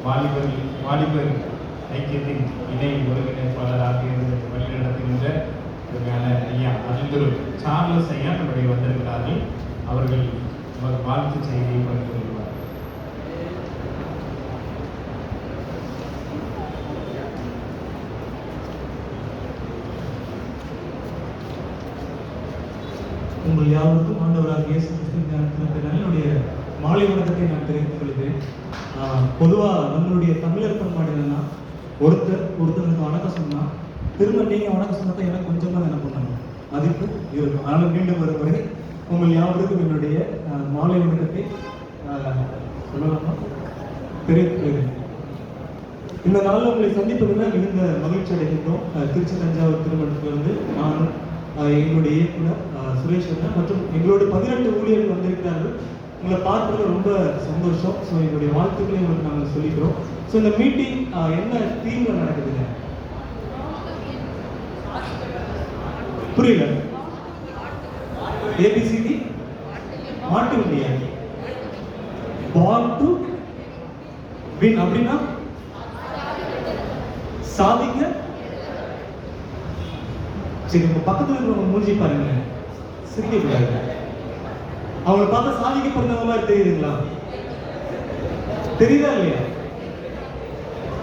வாலிபர் ஐக்கியத்தின் இணை ஒருங்கிணைப்பாளராக இருந்து வழிநடத்துகின்ற அருமையான ஐயா அதில் சார்லஸ் ஐயா நம்முடைய வந்திருக்கிறார்கள். அவர்கள் வாழ்த்து செய்தியை பகிர்ந்து கொள்வார். உங்கள் யாவருக்கும் ஆண்டவராக இயேசு கிறிஸ்துவின் நாமத்தினாலே என்னுடைய மாலை வணக்கத்தை நான் தெரிவித்துக் கொள்கிறேன். பொதுவாக நம்மளுடைய தமிழர் பண்பாடு என்னன்னா, ஒருத்தருக்கு வணக்கம் சொன்னால் திரும்ப நீங்கள் வணக்கம் சொன்னதை எனக்கு கொஞ்சமாக என்ன பண்ணணும், மதிப்பு இருக்கும். ஆனால் மீண்டும் ஒரு முறை உங்கள் யாவருக்கும் என்னுடைய மாலை வணக்கத்தை சொல்லலாமா தெரிவித்துக் கொள்கிறேன். இந்த நாளில் உங்களை சந்திப்பதில் மிகுந்த மகிழ்ச்சி அடைகின்றோம். திருச்சி தஞ்சாவூர் திருமணத்திலிருந்து நான் எங்களுடைய இயக்குனர் சுரேஷ் மற்றும் எங்களோட 18 ஊழியர்கள் வந்திருக்கிறார்கள். உங்களை பார்ப்பதில் ரொம்ப சந்தோஷம். ஸோ எங்களுடைய வாழ்த்துக்களை உங்களுக்கு நாங்கள் சொல்லிக்கிறோம். ஸோ இந்த மீட்டிங் என்ன தீமில் நடக்குதுங்க? புரியல. ஏபிசிடி மாட்டு இல்லையா? பார்ன் டு வின் அப்படின்னா சாதிக்க. சரி, உங்க பக்கத்துல இருக்கிறவங்க மூஞ்சி பாருங்க, சிரிக்க கூடாது. அவங்களை பார்த்தா சாதிக்க பிறந்தவங்க மாதிரி தெரியுதுங்களா? தெரியுதா இல்லையா?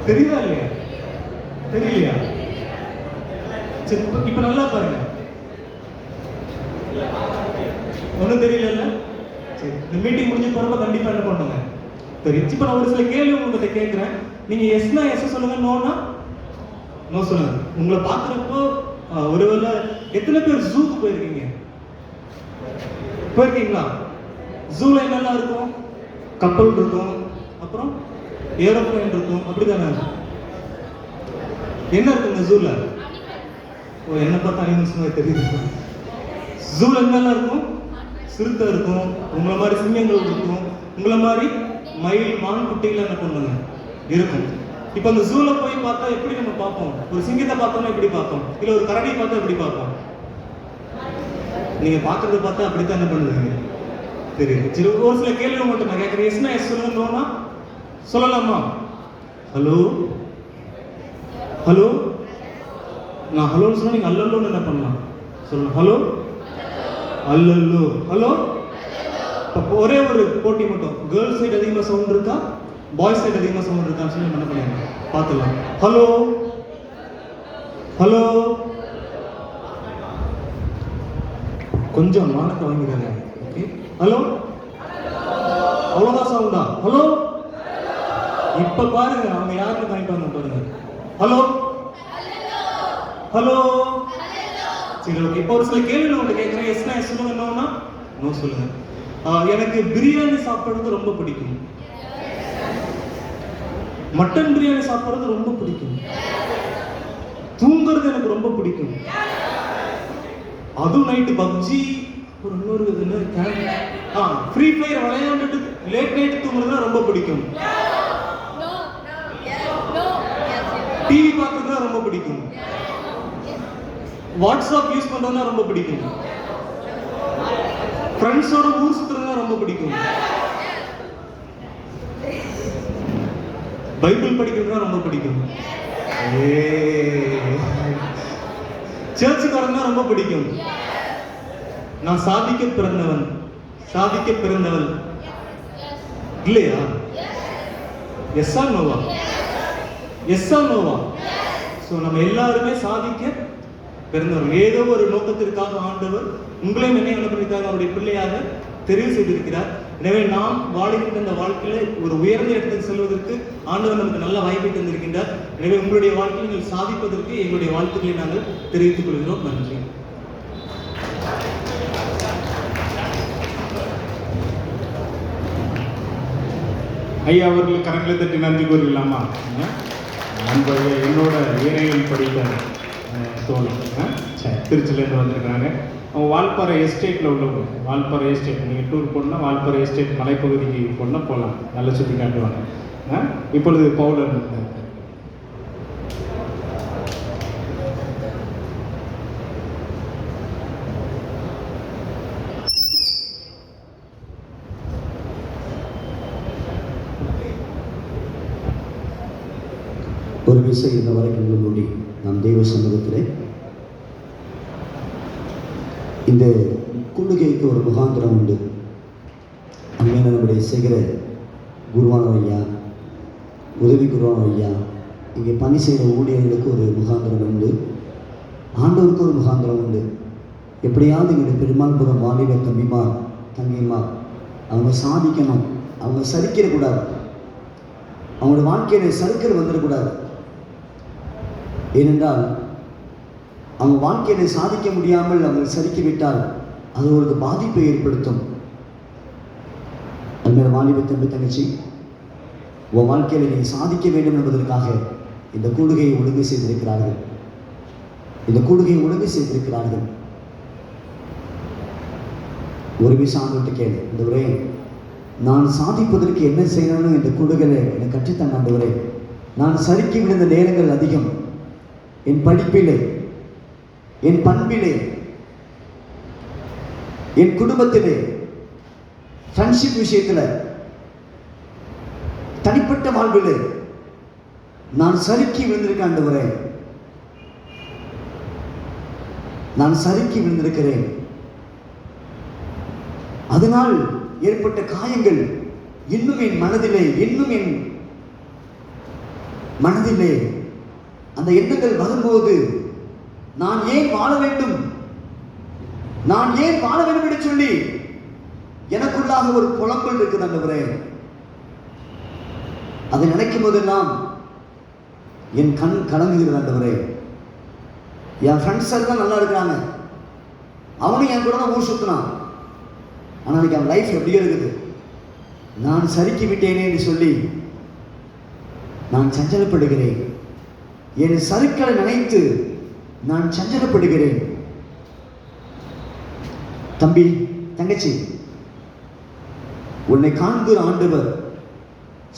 தெரியுதா இல்லையா? தெரியலையா? சரி, இப்ப நல்லா பாருங்க. ஒன்றும் தெரியல. சரி, இந்த மீட்டிங் முடிஞ்ச பிறகு கண்டிப்பா என்ன பண்ணுங்க தெரியும். இப்ப நான் ஒரு சில கேள்வி உங்ககிட்ட கேட்கிறேன். நீங்க எஸ்னா எஸ் சொல்லுங்க, நோனா நோ சொல்லுங்க. உங்களை பார்க்குறப்போ ஒருவேளை எத்தனை பேர் ஜூக்கு போயிருக்கீங்க? போயிருக்கீங்களா? ஜூல என்னெல்லாம் இருக்கும்? கப்பல் இருக்கும், அப்புறம் ஏரோப்ளேன் இருக்கும், அப்படிதானே? என்ன இருக்குங்க ஜூல? ஓ, என்ன பார்த்தா அனிமல்ஸ் தெரியுது. ஜூல என்னெல்லாம் இருக்கும்? சிறுத்தை இருக்கும், உங்களை மாதிரி சிங்கங்கள் இருக்கும், உங்களை மாதிரி மயில் மான் குட்டிகள் என்ன பண்ணுங்க இருக்கும். இப்போ அந்த ஜூல போய் பார்த்தா எப்படி நம்ம பார்ப்போம்? ஒரு சிங்கத்தை பார்த்தோம்னா எப்படி பார்ப்போம்? இல்லை ஒரு கரடியை பார்த்தா எப்படி பார்ப்போம்? நீங்க பார்க்கறத பார்த்தா அப்படித்தான் என்ன பண்ணுவீங்க தெரியும். சரி, ஒரு சில கேள்வி மட்டும் நான் கேட்குறேன். எஸ்னா எஸ் சொல்லுங்க, சொல்லலாமா? Hello hello. நான் ஹலோன்னு சொன்னா நீங்க அல்லல்லோன்னு என்ன பண்ணலாம் சொல்லணும். ஹலோ அல்லல்லோ. ஹலோ. இப்போ ஒரே ஒரு போட்டி மட்டும். கேர்ள்ஸ் சைடு அதிகமாக சவுண்ட் இருக்கா, பாய்ஸ் சைடு அதிகமாக சவுண்ட் இருக்கான்னு சொல்லி என்ன பண்ணுங்க பார்த்துக்கலாம். Hello hello. கொஞ்சம் மானத்தை வாங்கிடுறாங்க. Okay, hello. அவ்வளோதான் சவுண்டா? ஹலோ. இப்ப பாருங்க அவங்க யாருன்னு காமிப்பாங்க பாருங்க. Hello hello. சரி, ஓகே. இப்போ ஒரு சில கேள்வி உங்கள்கிட்ட கேட்குறேன். எஸ்னா எஸ் சொல்லுங்க, நோனா நோ சொல்லுங்க. எனக்கு பிரியாணி சாப்பிடுறது ரொம்ப பிடிக்கும். மட்டன் பிரியாணி சாப்பிடுறது ரொம்ப பிடிக்கும். தூங்குறது எனக்கு ரொம்ப பிடிக்கும். அதுவும் நைட்டு பப்ஜி, ஒரு இன்னொரு ஃப்ரீ ஃபயர் விளையாண்டுட்டு லேட் நைட் தூங்குறது ரொம்ப பிடிக்கும். டிவி பார்க்கறது ரொம்ப பிடிக்கும். வாட்ஸ்அப் யூஸ் பண்றதுனா ரொம்ப பிடிக்கும். ஃப்ரெண்ட்ஸோட ஊர் சுத்துறதுனா ரொம்ப பிடிக்கும். பைபிள் படிக்கிறதுனா ரொம்ப பிடிக்கும். சர்ச்சுக்கு வரதுனா ரொம்ப பிடிக்கும். நான் சாதிக்க பிறந்தவன், சாதிக்க பிறந்தவள் இல்லையா? எஸ்ஸா நோவா? எஸ்ஸா நோவா? ஸோ நம்ம எல்லாருமே சாதிக்க பிறந்தவர். ஏதோ ஒரு நோக்கத்திற்காக ஆண்டவர் உங்களையும் என்னை அனுப்பியிருக்காக அவருடைய பிள்ளையாக தெரிவு செய்திருக்கிறார். எனவே நாம் வாழுகின்ற இந்த வாழ்க்கையில ஒரு உயர்ந்த இடத்துக்கு செல்வதற்கு ஆண்டவர் நமக்கு நல்ல வாய்ப்பை தந்திருக்கின்றார். எனவே உங்களுடைய வாழ்க்கையை நீங்கள் சாதிப்பதற்கு எங்களுடைய வாழ்த்துக்களை நாங்கள் தெரிவித்துக் கொள்கிறோம். நன்றி. ஐயா அவர்களுக்கு கரங்களை தட்டி நன்றி கூறிடலாமா? நண்பர்கள் என்னோட ஏனையில் படித்த தோழர் சரி, திருச்சியிலேருந்து வந்திருக்காங்க. அவங்க வால்பாறை எஸ்டேட்டில் உள்ளவங்க. வால்பாறை எஸ்டேட் நீங்கள் டூர் போனால் வால்பாறை எஸ்டேட் மலைப்பகுதிக்கு போனால் போகலாம், நல்லா சுற்றி காட்டுவாங்க. இப்பொழுது பவுலர் ஒரு விசை இந்த வரைக்கும் மூடி நம் தெய்வ சமூகத்திலே இந்த கூடுகைக்கு ஒரு முகாந்திரம் உண்டு. அங்கே நம்முடைய செய்கிற குருவான ஐயா, உதவி குருவான ஐயா, இங்கே பணி செய்கிற ஊழியர்களுக்கு ஒரு முகாந்திரம் உண்டு, ஆண்டவருக்கு ஒரு முகாந்திரம் உண்டு. எப்படியாவது இங்கே பெருமாள்புரம் வாலிப தம்பிமார் தங்கிமார் அவங்க சாதிக்கணும், அவங்க சரிக்கிடக்கூடாது, அவங்களோட வாழ்க்கையில் சறுக்கல் வந்துடக்கூடாது. ஏனென்றால் அவங்க வாழ்க்கையை சாதிக்க முடியாமல் அவங்க சறுக்கிவிட்டால் அது ஒரு பாதிப்பை ஏற்படுத்தும். அதுமாதிரி வாலிப தம்பி தங்கச்சி, உன் வாழ்க்கையில் நீ சாதிக்க வேண்டும் என்பதற்காக இந்த கூடுகையை ஒழுங்கு செய்திருக்கிறார்கள். இந்த கூடுகையை ஒழுங்கு செய்திருக்கிறார்கள். ஒரு விஷயம் ஆண்டுகிட்ட கேளு, இந்த உரை நான் சாதிப்பதற்கு என்ன செய்யணும்னு இந்த கூடுகளை எனக்கு கற்றுத்தந்த ஆண்டவரே. நான் சறுக்கி விழுந்த நேரங்கள் அதிகம், என் படிப்பிலே, என் பண்பிலே, என் குடும்பத்திலே, ஃப்ரெண்ட்ஷிப் விஷயத்தில், தனிப்பட்ட வாழ்விலே நான் சறுக்கி விழுந்திருக்கேன் ஆண்டவரே. நான் சறுக்கி விழுந்திருக்கிறேன். அதனால் ஏற்பட்ட காயங்கள் இன்னும் என் மனதிலே அந்த எண்ணங்கள் வரும்போது நான் ஏன் வாழ வேண்டும் என்று சொல்லி எனக்குள்ளாக ஒரு புலம்பல் இருக்குது ஆண்டவரே. அதை நினைக்கும் போதெல்லாம் என் கண் கலங்குகிறது ஆண்டவரே. என் ஃப்ரெண்ட்ஸ் எல்லாம் நல்லா இருக்கிறாங்க, அவனும் என் கூட தான் ஊர் சுத்தினான், ஆனால் எனக்கு அவன் லைஃப் எப்படி இருக்குது, நான் சறுக்கி விட்டேனே என்று சொல்லி நான் சஞ்சலப்படுகிறேன். என் சறுக்களை நினைத்து நான் சஞ்சலப்படுகிறேன். தம்பி தங்கச்சி, உன்னை காண்கிற ஆண்டவர்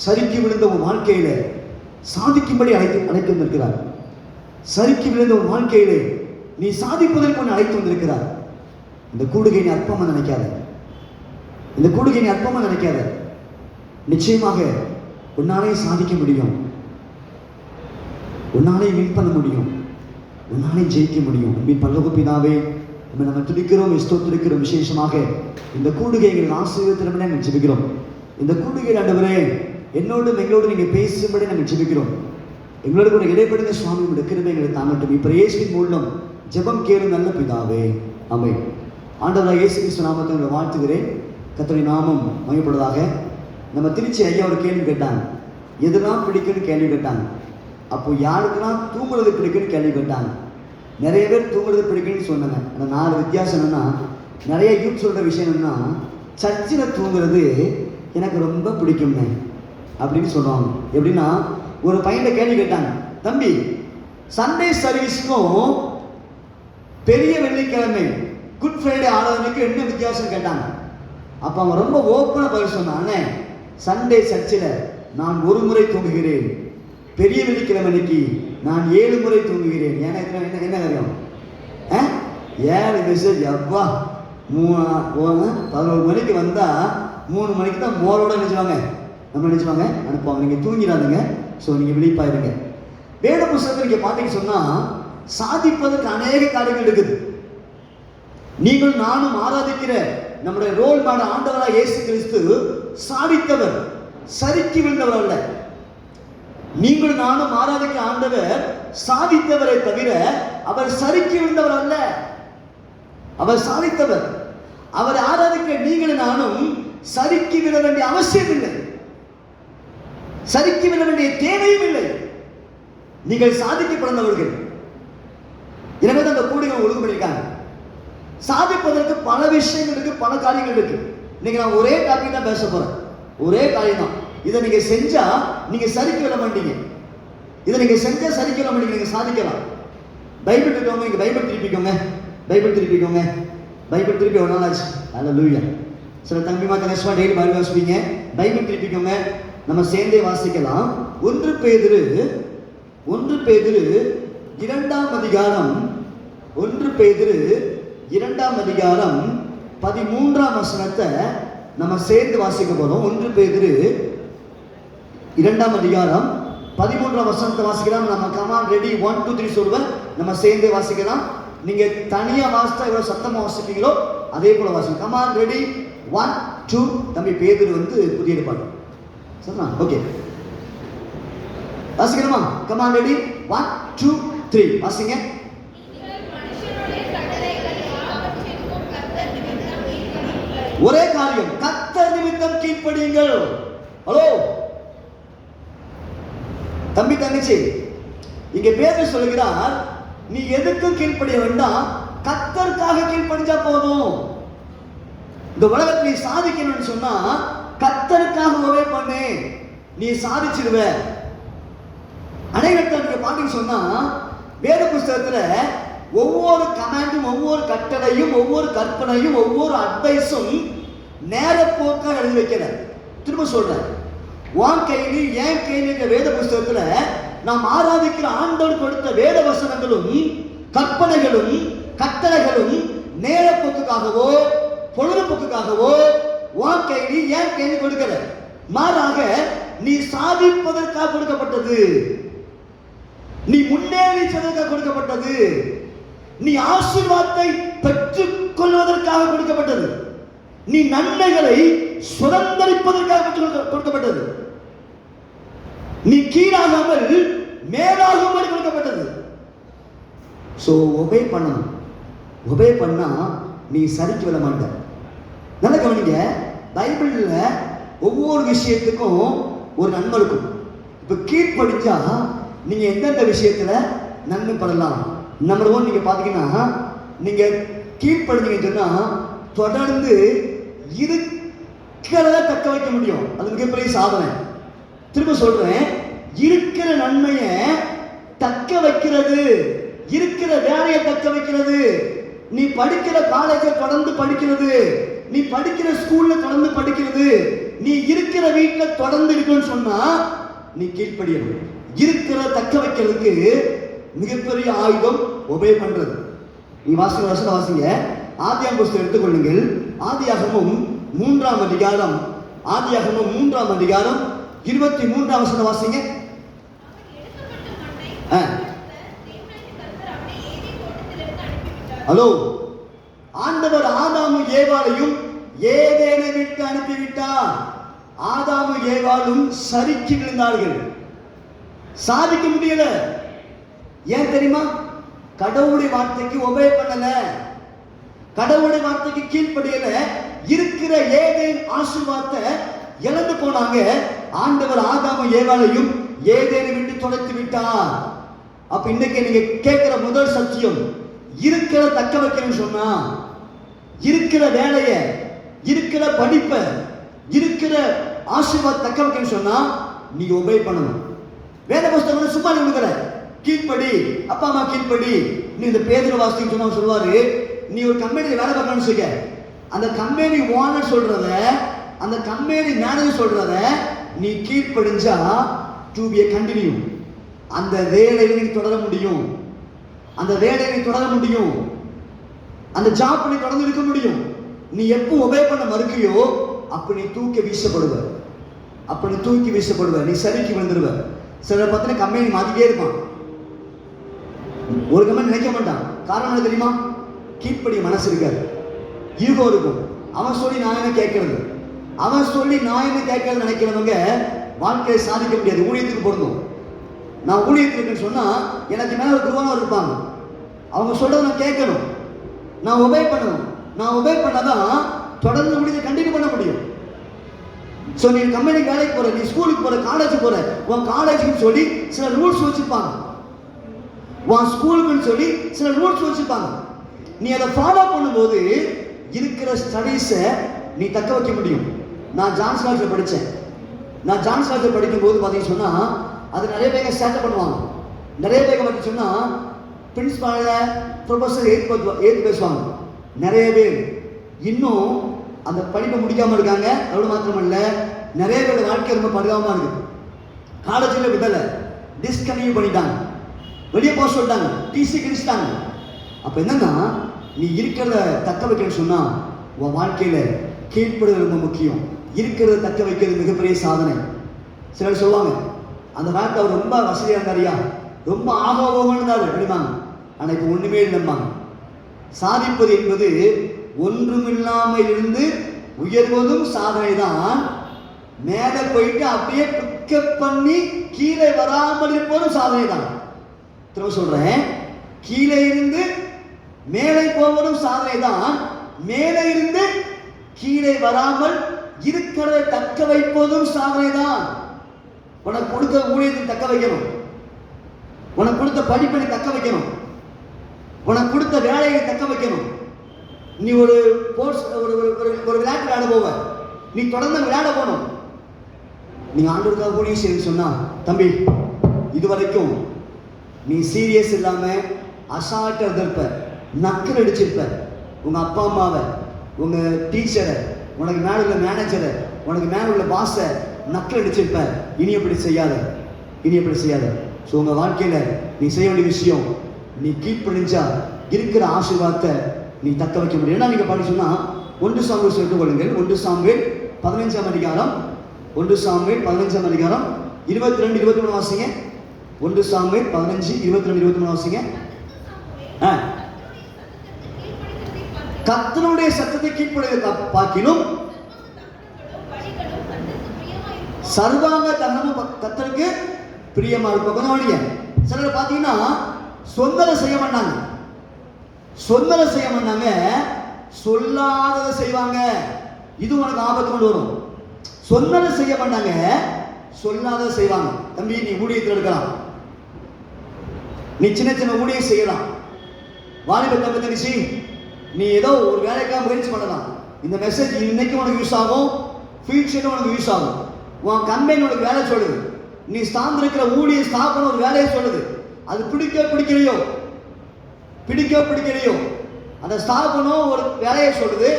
சறுக்கி விழுந்த உன் வாழ்க்கையில சாதிக்கும்படி அழைத்து வந்திருக்கிறார். சறுக்கி விழுந்த உன் வாழ்க்கையிலே நீ சாதிப்பதற்கு உன்னை அழைத்து வந்திருக்கிறார். இந்த கூடுகை நீ அற்பமா நினைக்காத, இந்த கூடுகை நீ அற்பமா நினைக்காத. நிச்சயமாக உன்னாலே சாதிக்க முடியும், உன்னாலே வின் பண்ண முடியும், உன்னாலே ஜெயிக்க முடியும். பரலோக பிதாவே, நம்ம துடிக்கிறோம், ஸ்தோத்திரிக்கிறோம். விசேஷமாக இந்த கூடுகைகள் ஆசீர்வாதத்திலே நாங்கள் ஜெபிக்கிறோம். இந்த கூடுகையில் ஆண்டவரே என்னோடும் எங்களோடு நீங்கள் பேசும்படி நாங்கள் ஜெபிக்கிறோம். எங்களோடு கூட இடைப்படுங்க சுவாமி, உங்களுடைய கிருபை எங்களை தாங்கட்டும். இப்போ இயேசுவின் மூலம் ஜெபம் கேளும் நல்ல பிதாவே, ஆமென். ஆண்டவராக இயேசு கிறிஸ்து நாமத்தை உங்களை வாழ்த்துகிறேன். கர்த்தருடைய நாமம் மகிமைப்படுவதாக. நம்ம திருச்சி ஐயா ஒரு கேள்வி கேட்டாங்க, எதுலாம் பிடிக்குன்னு கேள்வி கேட்டாங்க. அப்போ யாருக்கெல்லாம் தூங்குறது பிடிக்குன்னு கேள்வி கேட்டாங்க. நிறைய பேர் தூங்குறது பிடிக்குன்னு சொன்னாங்க. ஆனால் 4 வித்தியாசம் என்னன்னா, நிறைய யூத் சொல்கிற விஷயம் என்னன்னா, சர்ச்சில் தூங்குறது எனக்கு ரொம்ப பிடிக்கும்னு அப்படின்னு சொல்லுவாங்க. எப்படின்னா, ஒரு பையனை கேள்வி கேட்டாங்க, தம்பி சண்டே சர்வீஸ்க்கும் பெரிய வெள்ளிக்கிழமை குட் ஃப்ரைடே ஆராதனைக்கு என்ன வித்தியாசம் கேட்டாங்க. அப்போ அவங்க ரொம்ப ஓப்பனாக பதில் சொன்னாங்க, சண்டே சர்ச்சில் நான் 1 முறை தூங்குகிறேன், பெரிய வெள்ளிக்கிழமைக்கு நான் 7 முறை தூங்குகிறேன். ஏன்னா என்ன காரியம் 7 மெசேஜ் அப்பா 11 மணிக்கு வந்தால் 3 மணிக்கு தான் மோரோட நினைச்சுவாங்க, நம்ம நினைச்சுவாங்க அனுப்புவாங்க. நீங்கள் தூங்கிடாதுங்க, ஸோ நீங்கள் விழிப்பாயிருங்க. வேத புத்தகத்தை நீங்கள் பார்த்தீங்கன்னு சொன்னால் சாதிப்பதற்கு அநேக காரியங்கள் இருக்குது. நீங்கள் நானும் ஆராதிக்கிற நம்முடைய ரோல் மாடல் ஆண்டவராக இயேசு கிறிஸ்து சாதித்தவர், சறுக்கி விழுந்தவர் அல்ல. நீங்கள் நானும் ஆராதிக்கிற ஆண்டவர் சாதித்தவரை தவிர அவர் சறுக்கி விழுந்தவர் அல்ல. அவர் சாதித்தவர். அவர் ஆராதிக்கிற நீங்கள் நானும் சறுக்கி விழ வேண்டிய அவசியம் இல்லை, சறுக்கி விழ வேண்டிய தேவையும் இல்லை. நீங்கள் சாதிக்க பிறந்தவர்கள். எனவே தான் அந்த கூடுகள் ஒழுங்கு பண்ணியிருக்காங்க. சாதிப்பதற்கு பல விஷயங்கள் இருக்கு, பல காரியங்கள் இருக்கு. இன்னைக்கு நான் ஒரே டாபிக் தான் பேச போறேன், ஒரே காரியம் தான். இதை நீங்க செஞ்சா நீங்க சறுக்கி விட மாட்டீங்க. இதை நீங்க செஞ்சா சறுக்கி விட மாட்டீங்க, நீங்க சாதிக்கலாம். பைபிள் இருக்கவங்க இங்க பைபிள் திருப்பிக்கோங்க, பைபிள் திருப்பிக்கோங்க. பைபிள் திருப்பி ஒரு நாள் ஆச்சு. அல்லேலூயா. சில தம்பிமா தங்கச்சிமா டெய்லி பைபிள் வாசிப்பீங்க, பைபிள் திருப்பிக்கோங்க. நம்ம சேர்ந்தே வாசிக்கலாம். 1 பேதுரு 2ஆம் அதிகாரம், 1 பேதுரு 2ஆம் அதிகாரம் 13ஆம் வசனத்தை நம்ம சேர்ந்து வாசிக்க போறோம். 1 பேதுரு 2ஆம் அதிகாரம் 13ஆம் வசனத்தை வாசிக்கலாம். நம்ம கமான் ரெடி 1 2 3 சொல்லுவேன், நம்ம சேர்ந்தே வாசிக்கலாம். நீங்க தனியா வாசித்தா எவ்வளவு சத்தமா வாசிப்பீங்களோ அதே போல வாசிங்க. Come on ready 1 2. தம்பி பேதுரு வந்து புதிய ஏற்பாடு சரிங்களா? ஓகே வாசிக்கணுமா? கமான் ரெடி 1 2 3 வாசிங்க. ஒரே காரியம், கர்த்தர் நிமித்தம் கீழ்ப்படியுங்கள். ஹலோ தம்பி தங்கச்சி, இங்க பேதுரு சொல்கிறார், நீ எதுக்கும் கீழ்ப்படிய வேண்டாம், கர்த்தருக்காக கீழ்ப்படிஞ்சா போதும். இந்த உலகத்தில் நீ சாதிக்கணும்னு சொன்னா கர்த்தருக்காக ஒரே பண்ணு, நீ சாதிச்சிடுவ. அனைவர்கிட்ட நீங்க பாத்தீங்கன்னு சொன்னா வேத புஸ்தகத்துல ஒவ்வொரு கமாண்டும், ஒவ்வொரு கட்டளையும், ஒவ்வொரு கற்பனையும், ஒவ்வொரு அட்வைஸும் நேர போக்கா எழுதி வைக்கிற. திரும்ப சொல்றேன், உன் கையில என் கையில வேத புஸ்தகத்துல நாம் ஆராதிக்கிற ஆண்டவர் கொடுத்த வேத வசனங்களும் கற்பனைகளும் கட்டளைகளும் நேர போக்குக்காகவோ பொழுதுபோக்குக்காகவோ உன் கையில என் கையில கொடுக்கல. மாறாக நீ சாதிப்பதற்காக கொடுக்கப்பட்டது, நீ முன்னேறி செல்வதற்காக கொடுக்கப்பட்டது, நீ ஆசீர்வாதத்தை பெற்றுக் கொள்வதற்காக கொடுக்கப்பட்டது, நீ நன்மைகளை சுதந்திரிப்பதற்காக கொடுக்கப்பட்டது, நீ கீழாகாமல் மேலாகும்படி கொடுக்கப்பட்டது. சோ ஒபே பண்ணணும். ஒபே பண்ணா நீ சரிக்கு விட மாட்ட. நல்ல கவனிங்க, பைபிள்ல ஒவ்வொரு விஷயத்துக்கும் ஒரு நன்மை இருக்கும். இப்ப கீழ்ப்படிஞ்சா நீங்க எந்தெந்த விஷயத்துல நன்மை பெறலாம். நம்பர் 1 நீங்க பாத்தீங்கன்னா, நீங்க கீழ்ப்படிஞ்சீங்கன்னு சொன்னா தொடர்ந்து இருக்கிறத தக்க வைக்க முடியும். அது மிகப்பெரிய சாதனை. திரும்ப சொல்றேன், இருக்கிற நன்மையை தக்க வைக்கிறது, இருக்கிற வேலையை தக்க வைக்கிறது, நீ படிக்கிற காலேஜை தொடர்ந்து படிக்கிறது, நீ படிக்கிற ஸ்கூல்ல தொடர்ந்து படிக்கிறது, நீ இருக்கிற வீட்டுல தொடர்ந்து இருக்குன்னு சொன்னா நீ கீழ்ப்படியணும். இருக்கிற தக்க வைக்கிறதுக்கு மிகப்பெரிய ஆயுதம் ஒபே பண்றது. நீ வாசிங்க, வசனம் வாசிங்க. ஆதியாகமம் புஸ்தகம் எடுத்துக்கொள்ளுங்கள். ஆதியாகமம் 3ஆம் அதிகாரம், ஆதியாகமம் 3ஆம் அதிகாரம் 23ஆம் வசனம் வாசிங்க. ஹலோ, ஆண்டவர் ஆதாமும் ஏவாளையும் ஏதேனை விட்டு அனுப்பிவிட்டார். ஆதாமும் ஏவாளும் சரிக்கு விழுந்தார்கள், சாதிக்க முடியல. ஏன் தெரியுமா? கடவுளுடைய வார்த்தைக்கு ஒபே பண்ணல, கடவுளுடைய வார்த்தைக்கு கீழ்ப்படியல. இருக்கிற ஏதேன் ஆசீர்வாதத்தை இழந்து போனாங்க. ஆண்டவர் ஆதாமும் ஏவாளையும் ஏதேனை விட்டு தொலைத்து விட்டார். அப்ப இன்னைக்கு நீங்க கேட்கிற முதல் சத்தியம், இருக்கிற தக்க வைக்கணும்னு சொன்னா, இருக்கிற வேலைய, இருக்கிற படிப்பை, இருக்கிற ஆசீர்வாத தக்க வைக்கணும்னு சொன்னா நீங்க ஒபே பண்ணணும். வேத புஸ்தகம் சும்மா நினைக்கிற கீழ்ப்படி, அப்பா அம்மா கீழ்ப்படி. நீ இந்த பேதுரு வாசின்னு சொன்னா சொல்லுவாரு, நீ ஒரு கம்பெனியில் வேலை பார்க்கணும்னு சொல்ல, அந்த கம்பெனி ஓனர் சொல்றத, அந்த கம்பெனி மேனேஜர் சொல்றத நீ கீழ்ப்படிஞ்சா டு பி கண்டினியூ, அந்த வேலையை நீ தொடர முடியும், அந்த வேலையை நீ தொடர முடியும், அந்த ஜாப் நீ தொடர்ந்து இருக்க முடியும். நீ எப்போ ஒபே பண்ண மறுக்கியோ அப்ப நீ தூக்கி வீசப்படுவ, அப்ப நீ தூக்கி வீசப்படுவ, நீ சரிக்கு வந்துடுவ. சில பத்தின கம்பெனி மாத்திட்டே இருப்பான், ஒரு கம்பெனி நினைக்க மாட்டான். காரணம் என்ன தெரியுமா? கீழ்ப்படிய மனசு இருக்காது, ஈகோ இருக்கும். அவன் சொல்லி நான் என்ன கேட்கறது, அவன் சொல்லி நான் என்ன கேட்கறது நினைக்கிறவங்க வாழ்க்கையை சாதிக்க முடியாது. ஊழியத்துக்கு பொருந்தும். நான் ஊழியத்துக்கு சொன்னா எனக்கு மேல ஒரு குருவானவர் இருப்பாங்க, அவங்க சொல்றதை நான் கேட்கணும், நான் ஒபே பண்ணணும். நான் ஒபே பண்ணாதான் தொடர்ந்து ஊழியத்தை கண்டினியூ பண்ண முடியும். ஸோ நீ கம்பெனிக்கு வேலைக்கு போற, நீ ஸ்கூலுக்கு போற, காலேஜுக்கு போற, உன் காலேஜுக்கு சொல்லி சில ரூல்ஸ் வச்சிருப்பாங்க, உன் ஸ்கூலுக்குன்னு சொல்லி சில ரூல்ஸ் வச்சிருப்பாங்க. நீ அதை ஃபாலோ பண்ணும்போது இருக்கிற ஸ்டடீஸை நீ தக்க வைக்க முடியும். நான் ஜான்ஸ் காலேஜில் படித்தேன். நான் ஜான்ஸ் காலேஜில் படிக்கும்போது பார்த்தீங்கன்னு சொன்னால் அது நிறைய பேர் சேட்டை பண்ணுவாங்க. நிறைய பேர் பார்த்தீங்கன்னு சொன்னால் பிரின்ஸ்பாலை ப்ரொஃபஸர் ஏற்று பேசுவாங்க. நிறைய பேர் இன்னும் அந்த படிப்பை முடிக்காமல் இருக்காங்க. எவ்வளோ மாத்திரமல்ல, நிறைய பேர் வாழ்க்கை ரொம்ப பரிதாபமாக இருக்குது. காலேஜில் விடலை, டிஸ்கன்டினியூ பண்ணிட்டாங்க, வெளியே போக சொல்லிட்டாங்க, டிசி கிழிச்சிட்டாங்க. அப்போ என்னன்னா, நீ இருக்கிறத தக்க வைக்கணும்னு சொன்னால் உன் வாழ்க்கையில் கீழ்ப்படுவது ரொம்ப முக்கியம். இருக்கிறத தக்க வைக்கிறது மிகப்பெரிய சாதனை. சிலர் சொல்லுவாங்க, அந்த காலத்தில் அவர் ரொம்ப வசதியாக இருந்தாரியா, ரொம்ப ஆகோகமாக இருந்தார் அப்படிமாங்க. ஆனால் இப்போ ஒன்றுமே இல்லைம்மாங்க. சாதிப்பது என்பது ஒன்றுமில்லாமல் இருந்து உயர்வதும் சாதனை தான். மேலே போயிட்டு அப்படியே பிக்கப் பண்ணி கீழே வராமல் இருப்பதும் சாதனை தான். திரும்ப சொல்றேன், கீழே இருந்து மேலே போவதும் சாதனை தான். மேலே இருந்து கீழே வராமல் இருக்கிறதை தக்க வைப்பதும் சாதனை தான். உனக்கு கொடுத்த ஊழியத்தை தக்க வைக்கணும், உனக்கு கொடுத்த படிப்பை தக்க வைக்கணும், உனக்கு கொடுத்த வேலையை தக்க வைக்கணும். நீ ஒரு ஒரு விளையாட்டு விளையாட போவ, நீ தொடர்ந்து விளையாட போகணும். நீங்க ஆண்டவருக்காக ஊழியம் செய்யணும்னு சொன்னா, தம்பி இதுவரைக்கும் நீ சீரியஸ் இல்லாம அசால்ட்டா இருந்திருப்ப, நக்கல் அடிச்சிருப்ப. உங்க அப்பா அம்மாவை, உங்க டீச்சரை, உனக்கு மேல உள்ள மேனேஜரை, உனக்கு மேல உள்ள பாஸை நக்கல் அடிச்சிருப்ப. இனி எப்படி செய்யாத, இனி எப்படி செய்யாத. ஸோ உங்க வாழ்க்கையில நீ செய்ய வேண்டிய விஷயம், நீ கீழ்ப்படிஞ்சா இருக்கிற ஆசீர்வாதத்தை நீ தக்க வைக்க முடியும். ஏன்னா நீங்க பாடி சொன்னா 1 சாமுவேல் எடுத்துக்கொள்ளுங்கள். 1 சாமுவேல் 15ஆம் அதிகாரம், 1 சாமுவேல் 15ஆம் அதிகாரம் 22, 23 வாசிங்க. 1 சாமுவேல் 15, 22, 23 வாசிங்க. கர்த்தருடைய சத்தத்தை கீழ்ப்படிய பார்க்கிலும் சர்வாங்க தகனமும் கர்த்தருக்கு பிரியமா இருக்கும். சிலர் பார்த்தீங்கன்னா சொந்தரை செய்ய மாட்டாங்க, சொந்தரை செய்ய மாட்டாங்க, சொல்லாததை செய்வாங்க. இது உனக்கு ஆபத்து கொண்டு வரும். சொன்னதை செய்ய மாட்டாங்க, சொல்லாததை செய்வாங்க. தம்பி நீ ஊழியத்தில் இருக்கலாம், நீ சின்ன சின்ன ஊழியம் செய்யலாம். வாலிப தம்பி நீ ஏதோ ஒரு வேலைக்காக முயற்சி பண்ணலாம். இந்த மெசேஜ் இன்னைக்கு உனக்கு யூஸ் ஆகும், ஃபியூச்சர் உனக்கு யூஸ் ஆகும். உன் கம்பெனி உனக்கு வேலை சொல்லுது, நீ சார்ந்திருக்கிற ஊழிய ஸ்தாபனம் ஒரு வேலையை சொல்லுது. அது பிடிக்கலையோ அந்த ஸ்தாபனம் ஒரு வேலையை சொல்லுது,